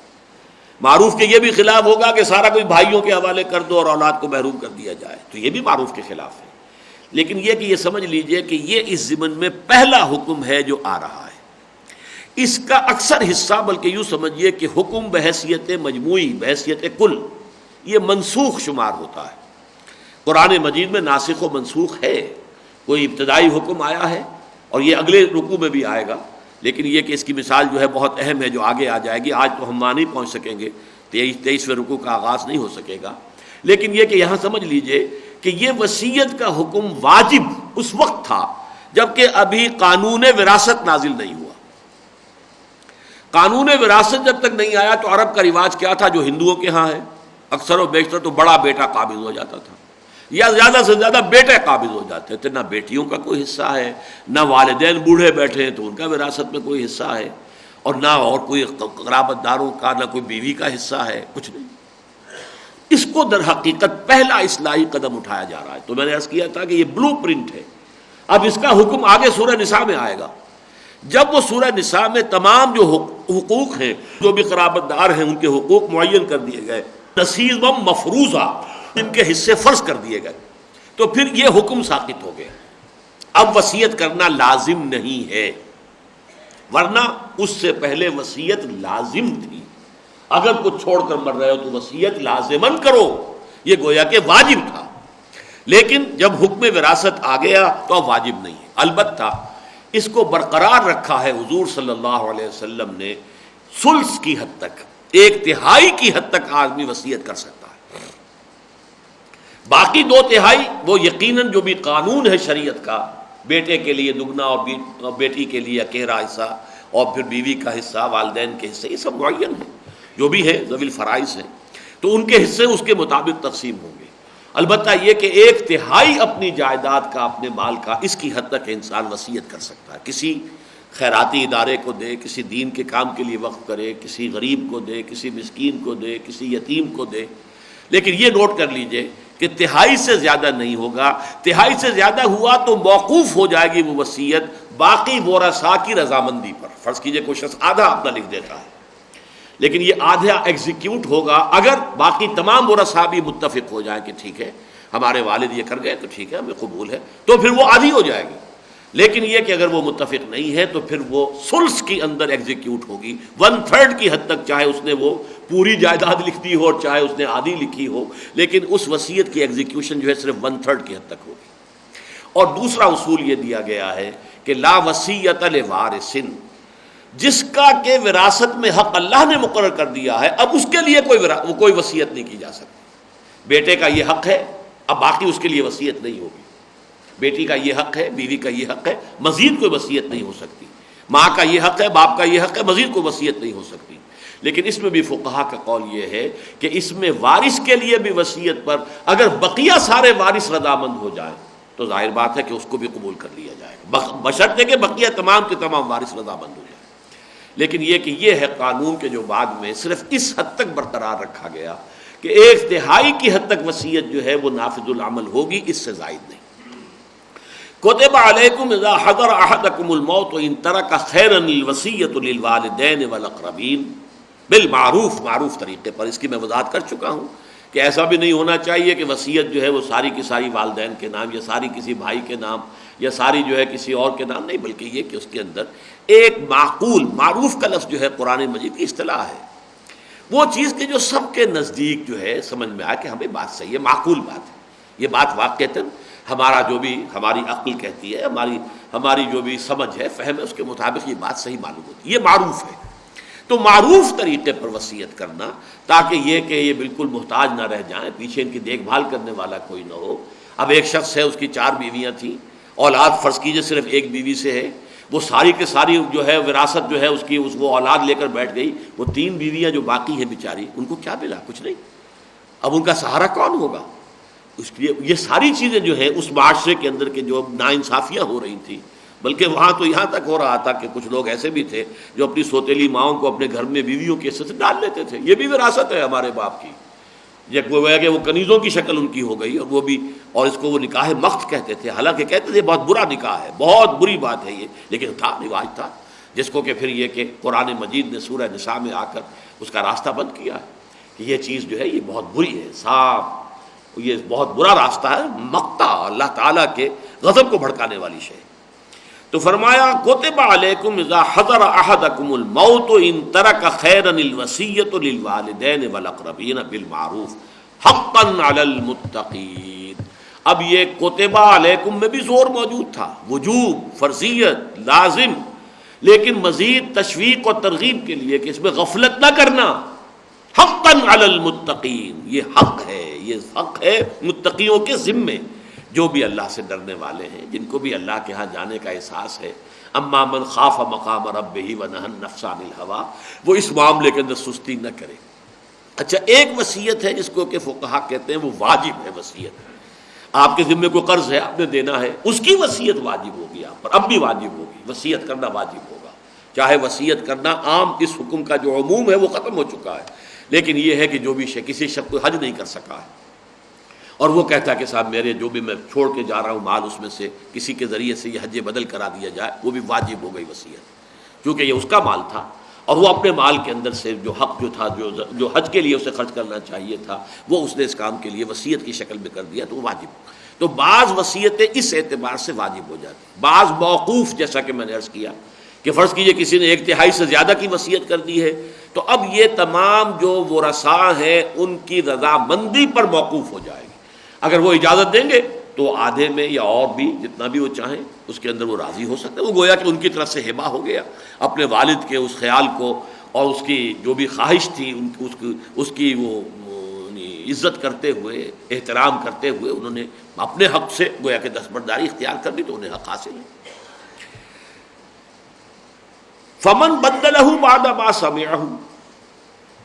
B: معروف کے یہ بھی خلاف ہوگا کہ سارا کچھ بھائیوں کے حوالے کر دو اور اولاد کو محروم کر دیا جائے، تو یہ بھی معروف کے خلاف ہے۔ لیکن یہ کہ یہ سمجھ لیجئے کہ یہ اس ضمن میں پہلا حکم ہے جو آ رہا ہے، اس کا اکثر حصہ بلکہ یوں سمجھیے کہ حکم بحیثیت مجموعی بحیثیت کل یہ منسوخ شمار ہوتا ہے۔ قرآن مجید میں ناسخ و منسوخ ہے، کوئی ابتدائی حکم آیا ہے اور یہ اگلے رکوع میں بھی آئے گا، لیکن یہ کہ اس کی مثال جو ہے بہت اہم ہے جو آگے آ جائے گی، آج تو ہم وہاں نہیں پہنچ سکیں گے، 23ویں رکوع کا آغاز نہیں ہو سکے گا، لیکن یہ کہ یہاں سمجھ لیجئے کہ یہ وصیت کا حکم واجب اس وقت تھا جبکہ ابھی قانون وراثت نازل نہیں ہوا۔ قانون وراثت جب تک نہیں آیا تو عرب کا رواج کیا تھا جو ہندوؤں کے ہاں ہے، اکثر و بیشتر تو بڑا بیٹا قابض ہو جاتا تھا یا زیادہ سے زیادہ بیٹے قابض ہو جاتے تھے، نہ بیٹیوں کا کوئی حصہ ہے، نہ والدین بوڑھے بیٹھے ہیں تو ان کا وراثت میں کوئی حصہ ہے، اور نہ اور کوئی قرابت داروں کا، نہ کوئی بیوی کا حصہ ہے، کچھ نہیں۔ اس کو در حقیقت پہلا اصلاحی قدم اٹھایا جا رہا ہے، تو میں نے عرض کیا تھا کہ یہ بلو پرنٹ ہے۔ اب اس کا حکم آگے سورہ نساء میں آئے گا، جب وہ سورہ نساء میں تمام جو حقوق ہیں، جو بھی قرابت دار ہیں ان کے حقوق معین کر دیے گئے، نصیبا مفروضہ، ان کے حصے فرض کر دیے گئے، تو پھر یہ حکم ساقط ہو گیا، اب وصیت کرنا لازم نہیں ہے، ورنہ اس سے پہلے وصیت لازم تھی۔ اگر کچھ چھوڑ کر مر رہے ہو تو وصیت لازماً کرو، یہ گویا کہ واجب تھا، لیکن جب حکم وراثت آ گیا تو اب واجب نہیں ہے۔ البتہ اس کو برقرار رکھا ہے حضور صلی اللہ علیہ وسلم نے، ثلث کی حد تک، 1/3 کی حد تک آدمی وصیت کر سکتا ہے، باقی 2/3 وہ یقیناً جو بھی قانون ہے شریعت کا، بیٹے کے لیے دگنا اور بیٹی کے لیے اکیرا حصہ، اور پھر بیوی کا حصہ، والدین کے حصے، یہ سب معین ہے، جو بھی ہے ذوی الفرائض ہیں، تو ان کے حصے اس کے مطابق تقسیم ہوں گے۔ البتہ یہ کہ 1/3 اپنی جائیداد کا، اپنے مال کا، اس کی حد تک انسان وصیت کر سکتا ہے، کسی خیراتی ادارے کو دے، کسی دین کے کام کے لیے وقف کرے، کسی غریب کو دے، کسی مسکین کو دے، کسی یتیم کو دے، لیکن یہ نوٹ کر لیجئے کہ 1/3 سے زیادہ نہیں ہوگا۔ 1/3 سے زیادہ ہوا تو موقوف ہو جائے گی وہ وصیت باقی ورثاء کی رضامندی پر۔ فرض کیجئے کوئی شخص آدھا اپنا لکھ دیتا ہے، لیکن یہ آدھا ایگزیکیوٹ ہوگا اگر باقی تمام ورثاء بھی متفق ہو جائیں کہ ٹھیک ہے ہمارے والد یہ کر گئے تو ٹھیک ہے ہمیں قبول ہے، تو پھر وہ آدھی ہو جائے گی۔ لیکن یہ کہ اگر وہ متفق نہیں ہے تو پھر وہ ثلث کے اندر ایگزیکیوٹ ہوگی، 1/3 کی حد تک، چاہے اس نے وہ پوری جائیداد لکھ دی ہو اور چاہے اس نے آدھی لکھی ہو، لیکن اس وصیت کی ایگزیکیوشن جو ہے صرف 1/3 کی حد تک ہوگی۔ اور دوسرا اصول یہ دیا گیا ہے کہ لا وصیت لوارث، جس کا کہ وراثت میں حق اللہ نے مقرر کر دیا ہے، اب اس کے لیے کوئی وصیت نہیں کی جا سکتی۔ بیٹے کا یہ حق ہے، اب باقی اس کے لیے وصیت نہیں ہوگی۔ بیٹی کا یہ حق ہے، بیوی کا یہ حق ہے، مزید کوئی وصیت نہیں ہو سکتی۔ ماں کا یہ حق ہے، باپ کا یہ حق ہے، مزید کوئی وصیت نہیں ہو سکتی۔ لیکن اس میں بھی فقہا کا قول یہ ہے کہ اس میں وارث کے لیے بھی وصیت پر اگر بقیہ سارے وارث رضامند ہو جائیں تو ظاہر بات ہے کہ اس کو بھی قبول کر لیا جائے گا، بشرطے کہ بقیہ تمام کے تمام وارث رضامند ہو جائیں۔ لیکن یہ کہ یہ ہے قانون کے جو بعد میں صرف اس حد تک برقرار رکھا گیا کہ 1/3 کی حد تک وصیت جو ہے وہ نافذ العمل ہوگی، اس سے زائد نہیں۔ کتب علیکم اذا حضر احدکم الموت ان ترک خیرا الوصیۃ للوالدین والاقربین بالمعروف، معروف طریقے پر۔ اس کی میں وضاحت کر چکا ہوں کہ ایسا بھی نہیں ہونا چاہیے کہ وصیت جو ہے وہ ساری کی ساری والدین کے نام، یا ساری کسی بھائی کے نام، یا ساری جو ہے کسی اور کے نام، نہیں، بلکہ یہ کہ اس کے اندر ایک معقول، معروف کا لفظ جو ہے قرآن مجید کی اصطلاح ہے، وہ چیز کہ جو سب کے نزدیک جو ہے سمجھ میں آئے کہ ہمیں بات صحیح ہے، معقول بات ہے، یہ بات واقعتاً ہمارا جو بھی ہماری عقل کہتی ہے، ہماری جو بھی سمجھ ہے، فہم ہے، اس کے مطابق یہ بات صحیح معلوم ہوتی ہے، یہ معروف ہے۔ تو معروف طریقے پر وصیت کرنا، تاکہ یہ کہ یہ بالکل محتاج نہ رہ جائیں، پیچھے ان کی دیکھ بھال کرنے والا کوئی نہ ہو۔ اب ایک شخص ہے، اس کی 4 بیویاں تھیں، اولاد فرض کیجئے صرف ایک بیوی سے ہے، وہ ساری کے ساری جو ہے وراثت جو ہے اس کی وہ اولاد لے کر بیٹھ گئی، وہ 3 بیویاں جو باقی ہیں بیچاری، ان کو کیا ملا؟ کچھ نہیں۔ اب ان کا سہارا کون ہوگا؟ اس لیے یہ ساری چیزیں جو ہیں اس معاشرے کے اندر کے جو ناانصافیاں ہو رہی تھیں، بلکہ وہاں تو یہاں تک ہو رہا تھا کہ کچھ لوگ ایسے بھی تھے جو اپنی سوتیلی ماؤں کو اپنے گھر میں بیویوں کے حصے سے ڈال لیتے تھے۔ یہ بھی وراثت ہے ہمارے باپ کی، یہ کوئی کہ وہ کنیزوں کی شکل ان کی ہو گئی، اور وہ بھی، اور اس کو وہ نکاح مخت کہتے تھے، حالانکہ کہتے تھے بہت برا نکاح ہے، بہت بری بات ہے یہ، لیکن تھا، رواج تھا، جس کو کہ پھر یہ کہ قرآن مجید نے سورہ نساء میں آ کر اس کا راستہ بند کیا ہے کہ یہ چیز جو ہے یہ بہت بری ہے، صاف یہ بہت برا راستہ ہے، مقتا، اللہ تعالیٰ کے غضب کو بھڑکانے والی شے۔ تو فرمایا کتب علیکم اذا حضر احدکم الموت ان ترک خیرا الوصیۃ للوالدین والاقربین بالمعروف حقا علی المتقین۔ اب یہ کتب علیکم میں بھی زور موجود تھا، وجوب، فرضیت، لازم، لیکن مزید تشویق اور ترغیب کے لیے کہ اس میں غفلت نہ کرنا، حقا علی المتقین، یہ حق ہے، یہ حق ہے متقیوں کے ذمے، جو بھی اللہ سے ڈرنے والے ہیں، جن کو بھی اللہ کے ہاں جانے کا احساس ہے۔ اما من خاف مقام ربہ ونہى النفس عن الہویٰ، وہ اس معاملے کے اندر سستی نہ کرے۔ اچھا، ایک وصیت ہے جس کو کہ فقہا کہتے ہیں وہ واجب ہے وصیت۔ آپ کے ذمے کوئی قرض ہے، آپ نے دینا ہے، اس کی وصیت واجب ہوگی آپ پر، اب بھی واجب ہوگی، وصیت کرنا واجب ہوگا۔ چاہے وصیت کرنا عام، اس حکم کا جو عموم ہے وہ ختم ہو چکا ہے، لیکن یہ ہے کہ جو بھی کسی شخص کو حج نہیں کر سکا ہے اور وہ کہتا ہے کہ صاحب میرے جو بھی میں چھوڑ کے جا رہا ہوں مال، اس میں سے کسی کے ذریعے سے یہ حج بدل کرا دیا جائے، وہ بھی واجب ہو گئی وصیت، کیونکہ یہ اس کا مال تھا اور وہ اپنے مال کے اندر سے جو حق جو تھا، جو حج کے لیے اسے خرچ کرنا چاہیے تھا، وہ اس نے اس کام کے لیے وصیت کی شکل میں کر دیا، تو وہ واجب۔ تو بعض وصیتیں اس اعتبار سے واجب ہو جاتی، بعض موقوف، جیسا کہ میں نے عرض کیا کہ فرض کیجئے کسی نے 1/3 سے زیادہ کی وصیت کر دی ہے، تو اب یہ تمام جو ورثاء ہیں ان کی رضامندی پر موقوف ہو جائے گی۔ اگر وہ اجازت دیں گے تو آدھے میں یا اور بھی جتنا بھی وہ چاہیں اس کے اندر وہ راضی ہو سکتے ہیں، وہ گویا کہ ان کی طرف سے ہبہ ہو گیا، اپنے والد کے اس خیال کو اور اس کی جو بھی خواہش تھی اس کی وہ عزت کرتے ہوئے، احترام کرتے ہوئے انہوں نے اپنے حق سے گویا کہ دستبرداری اختیار کر دی، تو انہیں حق حاصل ہے۔ فمن بدلہ بعد ما سمعہ،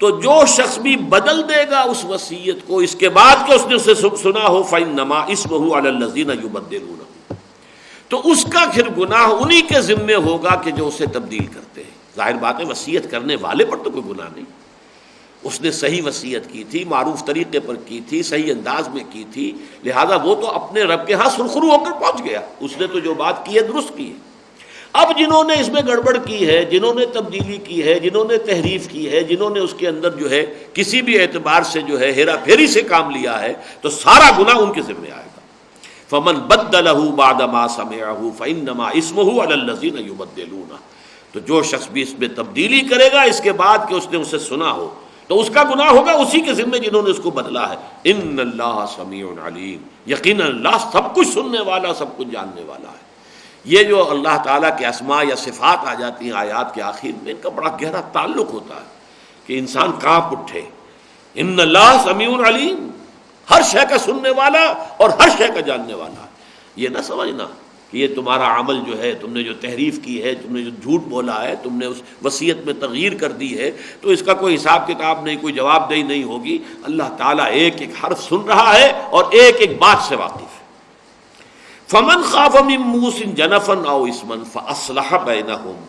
B: تو جو شخص بھی بدل دے گا اس وصیت کو اس کے بعد کہ اس نے اسے سنا ہو، فإنما اسمہ علی الذین یبدلونہ، تو اس کا پھر گناہ انہی کے ذمے ہوگا کہ جو اسے تبدیل کرتے ہیں۔ ظاہر بات ہے وصیت کرنے والے پر تو کوئی گناہ نہیں، اس نے صحیح وصیت کی تھی، معروف طریقے پر کی تھی، صحیح انداز میں کی تھی، لہذا وہ تو اپنے رب کے ہاں سرخرو ہو کر پہنچ گیا، اس نے تو جو بات کی ہے درست کی ہے۔ اب جنہوں نے اس میں گڑبڑ کی ہے، جنہوں نے تبدیلی کی ہے، جنہوں نے تحریف کی ہے، جنہوں نے اس کے اندر جو ہے کسی بھی اعتبار سے جو ہے ہیرا پھیری سے کام لیا ہے، تو سارا گناہ ان کے ذمہ آئے گا۔ فمن بدلہ بعد ما سمعہ فانما اسمہ علی الذین یبدلونہ، تو جو شخص بھی اس میں تبدیلی کرے گا اس کے بعد کہ اس نے اسے سنا ہو تو اس کا گناہ ہوگا اسی کے ذمے جنہوں نے اس کو بدلا ہے۔ ان اللہ سمیع علیم، یقینا اللہ سب کچھ سننے والا، سب کچھ جاننے والا ہے۔ یہ جو اللہ تعالیٰ کے اسماء یا صفات آ جاتی ہیں آیات کے آخر میں، ان کا بڑا گہرا تعلق ہوتا ہے کہ انسان کانپ اٹھے۔ ان اللہ سمیع علیم، ہر شے کا سننے والا اور ہر شے کا جاننے والا ہے۔ یہ نہ سمجھنا کہ یہ تمہارا عمل جو ہے، تم نے جو تحریف کی ہے، تم نے جو جھوٹ بولا ہے، تم نے اس وصیت میں تغییر کر دی ہے، تو اس کا کوئی حساب کتاب نہیں، کوئی جواب دہی نہیں ہوگی۔ اللہ تعالیٰ ایک ایک حرف سن رہا ہے اور ایک ایک بات سے واقف ہے۔ فمن خاف من موص جنفا او اثما فاصلح بینہم،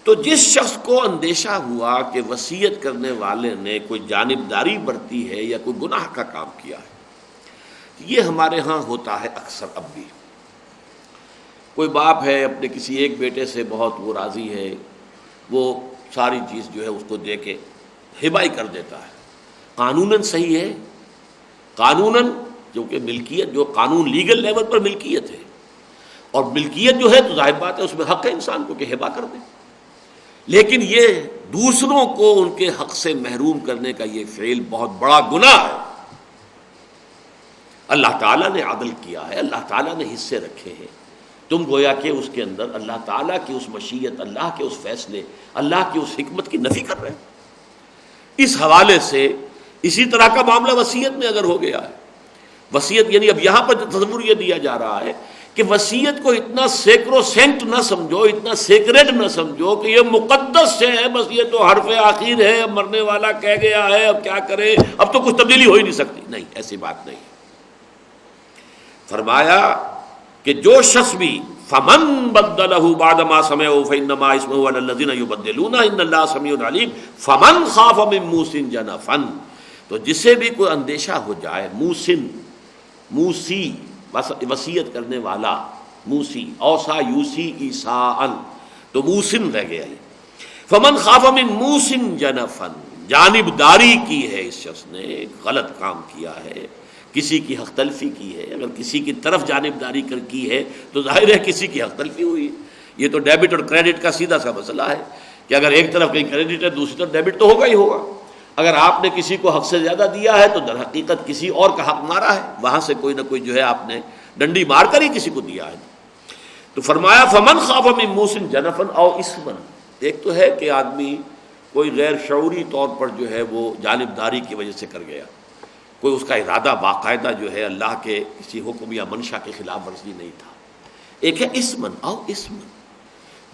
B: تو جس شخص کو اندیشہ ہوا کہ وصیت کرنے والے نے کوئی جانبداری برتی ہے یا کوئی گناہ کا کام کیا ہے، یہ ہمارے ہاں ہوتا ہے اکثر۔ اب بھی کوئی باپ ہے اپنے کسی ایک بیٹے سے بہت وہ راضی ہے، وہ ساری چیز جو ہے اس کو دے کے ہبائی کر دیتا ہے، قانوناً صحیح ہے، قانوناً، کیونکہ ملکیت جو قانون لیگل لیول پر ملکیت ہے، اور ملکیت جو ہے تو ظاہر بات ہے اس میں حق ہے انسان کو کہ ہبا کر دے، لیکن یہ دوسروں کو ان کے حق سے محروم کرنے کا یہ فعل بہت بڑا گناہ ہے۔ اللہ تعالیٰ نے عدل کیا ہے، اللہ تعالیٰ نے حصے رکھے ہیں، تم گویا کہ اس کے اندر اللہ تعالیٰ کی اس مشیت، اللہ کے اس فیصلے، اللہ کی اس حکمت کی نفی کر رہے ہیں۔ اس حوالے سے اسی طرح کا معاملہ وصیت میں اگر ہو گیا ہے، وصیت یعنی اب یہاں پر تصور یہ دیا جا رہا ہے کہ وصیت کو اتنا سیکرو سینٹ نہ سمجھو، اتنا سیکریٹ نہ سمجھو کہ یہ مقدس سے ہے، بس یہ تو حرف آخر ہے، اب مرنے والا کہہ گیا ہے، اب کیا کرے، اب تو کچھ تبدیلی ہو ہی نہیں سکتی۔ نہیں، ایسی بات نہیں۔ فرمایا کہ جو شخص بھی فمن بدلہ بعد ما سمعہ فانما اسمہ علی الذین یبدلونہ ان اللہ سمیع علیم فمن خاف من موص جنفا، تو جسے بھی کوئی اندیشہ ہو جائے، موسن، موسی وصیت کرنے والا، موسی، اوصا یوسی ایصاء، تو موسن رہ گیا یہ۔ فمن خاف من موص جنفا، جانبداری کی ہے اس شخص نے، غلط کام کیا ہے، کسی کی حق تلفی کی ہے، اگر کسی کی طرف جانبداری کر کی ہے تو ظاہر ہے کسی کی حق تلفی ہوئی ہے۔ یہ تو ڈیبٹ اور کریڈٹ کا سیدھا سا مسئلہ ہے کہ اگر ایک طرف کہیں کریڈٹ ہے دوسری طرف ڈیبٹ تو ہوگا ہی ہوگا۔ اگر آپ نے کسی کو حق سے زیادہ دیا ہے تو در حقیقت کسی اور کا حق مارا ہے، وہاں سے کوئی نہ کوئی جو ہے آپ نے ڈنڈی مار کر ہی کسی کو دیا ہے۔ تو فرمایا فمن خاف من موص جنفا او اثما، ایک تو ہے کہ آدمی کوئی غیر شعوری طور پر جو ہے وہ جانبداری کی وجہ سے کر گیا، کوئی اس کا ارادہ باقاعدہ جو ہے اللہ کے کسی حکم یا منشا کے خلاف ورزی نہیں تھا۔ ایک ہے اسمن او اسمن،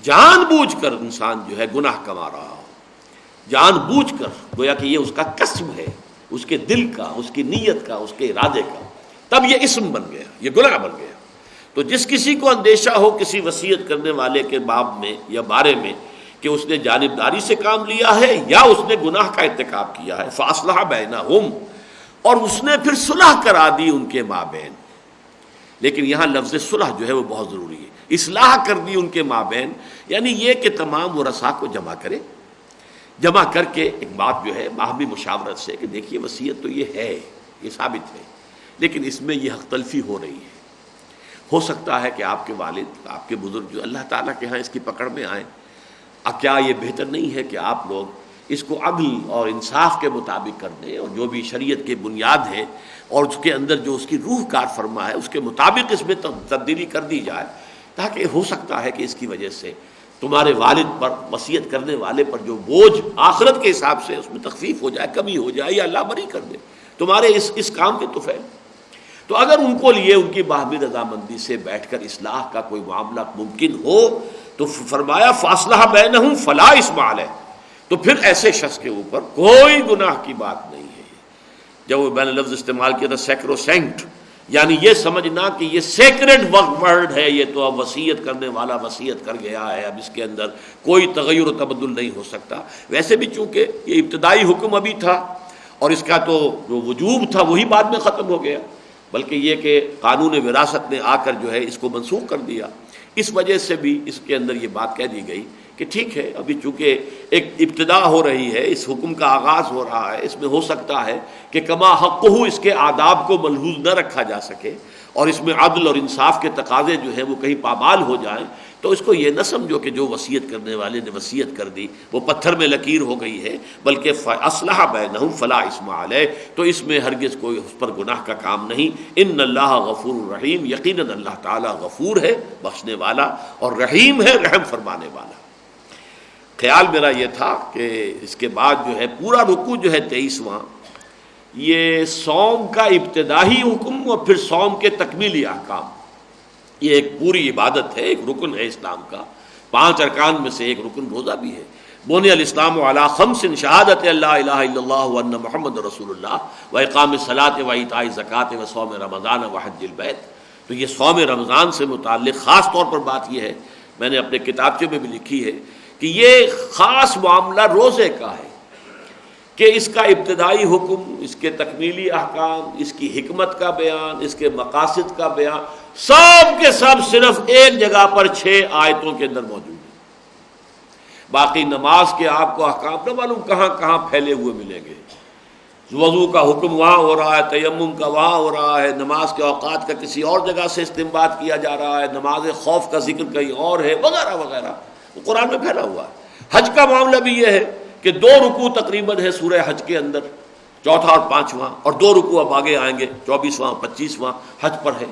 B: جان بوجھ کر انسان جو ہے گناہ کما رہا ہو، جان بوجھ کر، گویا کہ یہ اس کا قصب ہے، اس کے دل کا، اس کی نیت کا، اس کے ارادے کا، تب یہ اسم بن گیا، یہ گناہ بن گیا۔ تو جس کسی کو اندیشہ ہو کسی وصیت کرنے والے کے باب میں یا بارے میں کہ اس نے جانبداری سے کام لیا ہے یا اس نے گناہ کا ارتکاب کیا ہے، فاصلح بینہم، اور اس نے پھر صلح کرا دی ان کے مابین۔ لیکن یہاں لفظ صلح جو ہے وہ بہت ضروری ہے، اصلاح کر دی ان کے مابین، یعنی یہ کہ تمام ورثاء کو جمع کرے، جمع کر کے ایک بات جو ہے باہمی مشاورت سے کہ دیکھیے وصیت تو یہ ہے، یہ ثابت ہے، لیکن اس میں یہ حق تلفی ہو رہی ہے، ہو سکتا ہے کہ آپ کے والد، آپ کے بزرگ جو اللہ تعالیٰ کے ہاں اس کی پکڑ میں آئیں، کیا یہ بہتر نہیں ہے کہ آپ لوگ اس کو عدل اور انصاف کے مطابق کر دیں، اور جو بھی شریعت کی بنیاد ہے اور اس کے اندر جو اس کی روح کار فرما ہے اس کے مطابق اس میں تبدیلی کر دی جائے، تاکہ ہو سکتا ہے کہ اس کی وجہ سے تمہارے والد پر، وصیت کرنے والے پر جو بوجھ آخرت کے حساب سے اس میں تخفیف ہو جائے، کمی ہو جائے، یا اللہ بری کر دے تمہارے اس کام کے طفیل۔ تو اگر ان کو لیے ان کی باہمی رضامندی سے بیٹھ کر اصلاح کا کوئی معاملہ ممکن ہو تو فرمایا فاصلہ بینہم فلا اثم علیہ، تو پھر ایسے شخص کے اوپر کوئی گناہ کی بات نہیں ہے۔ جب وہ میں نے لفظ استعمال کیا تھا سیکرو سینٹ، یعنی یہ سمجھنا کہ یہ سیکرڈ ورڈ ہے، یہ تو اب وصیت کرنے والا وصیت کر گیا ہے، اب اس کے اندر کوئی تغیر و تبدل نہیں ہو سکتا۔ ویسے بھی چونکہ یہ ابتدائی حکم ابھی تھا اور اس کا تو جو وجوب تھا وہی بعد میں ختم ہو گیا، بلکہ یہ کہ قانون وراثت نے آ کر جو ہے اس کو منسوخ کر دیا، اس وجہ سے بھی اس کے اندر یہ بات کہہ دی گئی کہ ٹھیک ہے ابھی چونکہ ایک ابتدا ہو رہی ہے، اس حکم کا آغاز ہو رہا ہے، اس میں ہو سکتا ہے کہ کما حق ہو اس کے آداب کو ملحوظ نہ رکھا جا سکے اور اس میں عدل اور انصاف کے تقاضے جو ہیں وہ کہیں پامال ہو جائیں، تو اس کو یہ نہ سمجھو کہ جو وصیت کرنے والے نے وصیت کر دی وہ پتھر میں لکیر ہو گئی ہے، بلکہ فاصلح بینہم فلا اثم علیہ، تو اس میں ہرگز کوئی اس پر گناہ کا کام نہیں۔ ان اللہ غفور رحیم، یقیناً اللہ تعالیٰ غفور ہے بخشنے والا اور رحیم ہے رحم فرمانے والا۔ خیال میرا یہ تھا کہ اس کے بعد جو ہے پورا رکوع جو ہے 23واں، یہ صوم کا ابتدائی حکم اور پھر صوم کے تکمیلی احکام، یہ ایک پوری عبادت ہے، ایک رکن ہے اسلام کا، 5 ارکان میں سے ایک رکن روزہ بھی ہے۔ بنی الاسلام علی 5 شہادت اللہ الہ الا اللہ وان محمد رسول اللہ واقام الصلاۃ وایتاء الزکوٰۃ وصوم رمضان وحج البیت۔ تو یہ صوم رمضان سے متعلق خاص طور پر بات یہ ہے، میں نے اپنے کتابچے میں بھی لکھی ہے کہ یہ خاص معاملہ روزے کا ہے کہ اس کا ابتدائی حکم، اس کے تکمیلی احکام، اس کی حکمت کا بیان، اس کے مقاصد کا بیان، سب کے سب صرف ایک جگہ پر 6 آیتوں کے اندر موجود ہے۔ باقی نماز کے آپ کو احکام نہ معلوم کہاں کہاں پھیلے ہوئے ملیں گے، وضو کا حکم وہاں ہو رہا ہے، تیمم کا وہاں ہو رہا ہے، نماز کے اوقات کا کسی اور جگہ سے استنباط کیا جا رہا ہے، نماز خوف کا ذکر کہیں اور ہے، وغیرہ وغیرہ، وہ قرآن میں پھیلا ہوا ہے۔ حج کا معاملہ بھی یہ ہے کہ 2 رکوع تقریباً ہے سورہ حج کے اندر، 4تھا اور 5واں، اور 2 رکوع اب آگے آئیں گے، 24واں 25واں حج پر ہے۔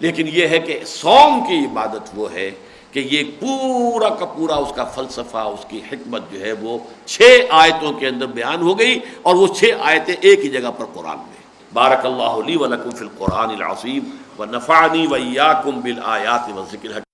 B: لیکن یہ ہے کہ صوم کی عبادت وہ ہے کہ یہ پورا کا پورا اس کا فلسفہ، اس کی حکمت جو ہے وہ 6 آیتوں کے اندر بیان ہو گئی، اور وہ 6 آیتیں ایک ہی جگہ پر قرآن میں۔ بارک اللہ لی ولکم فی القرآن العظیم ونفعنی وإیاکم بالآیات والذکر الحکیم۔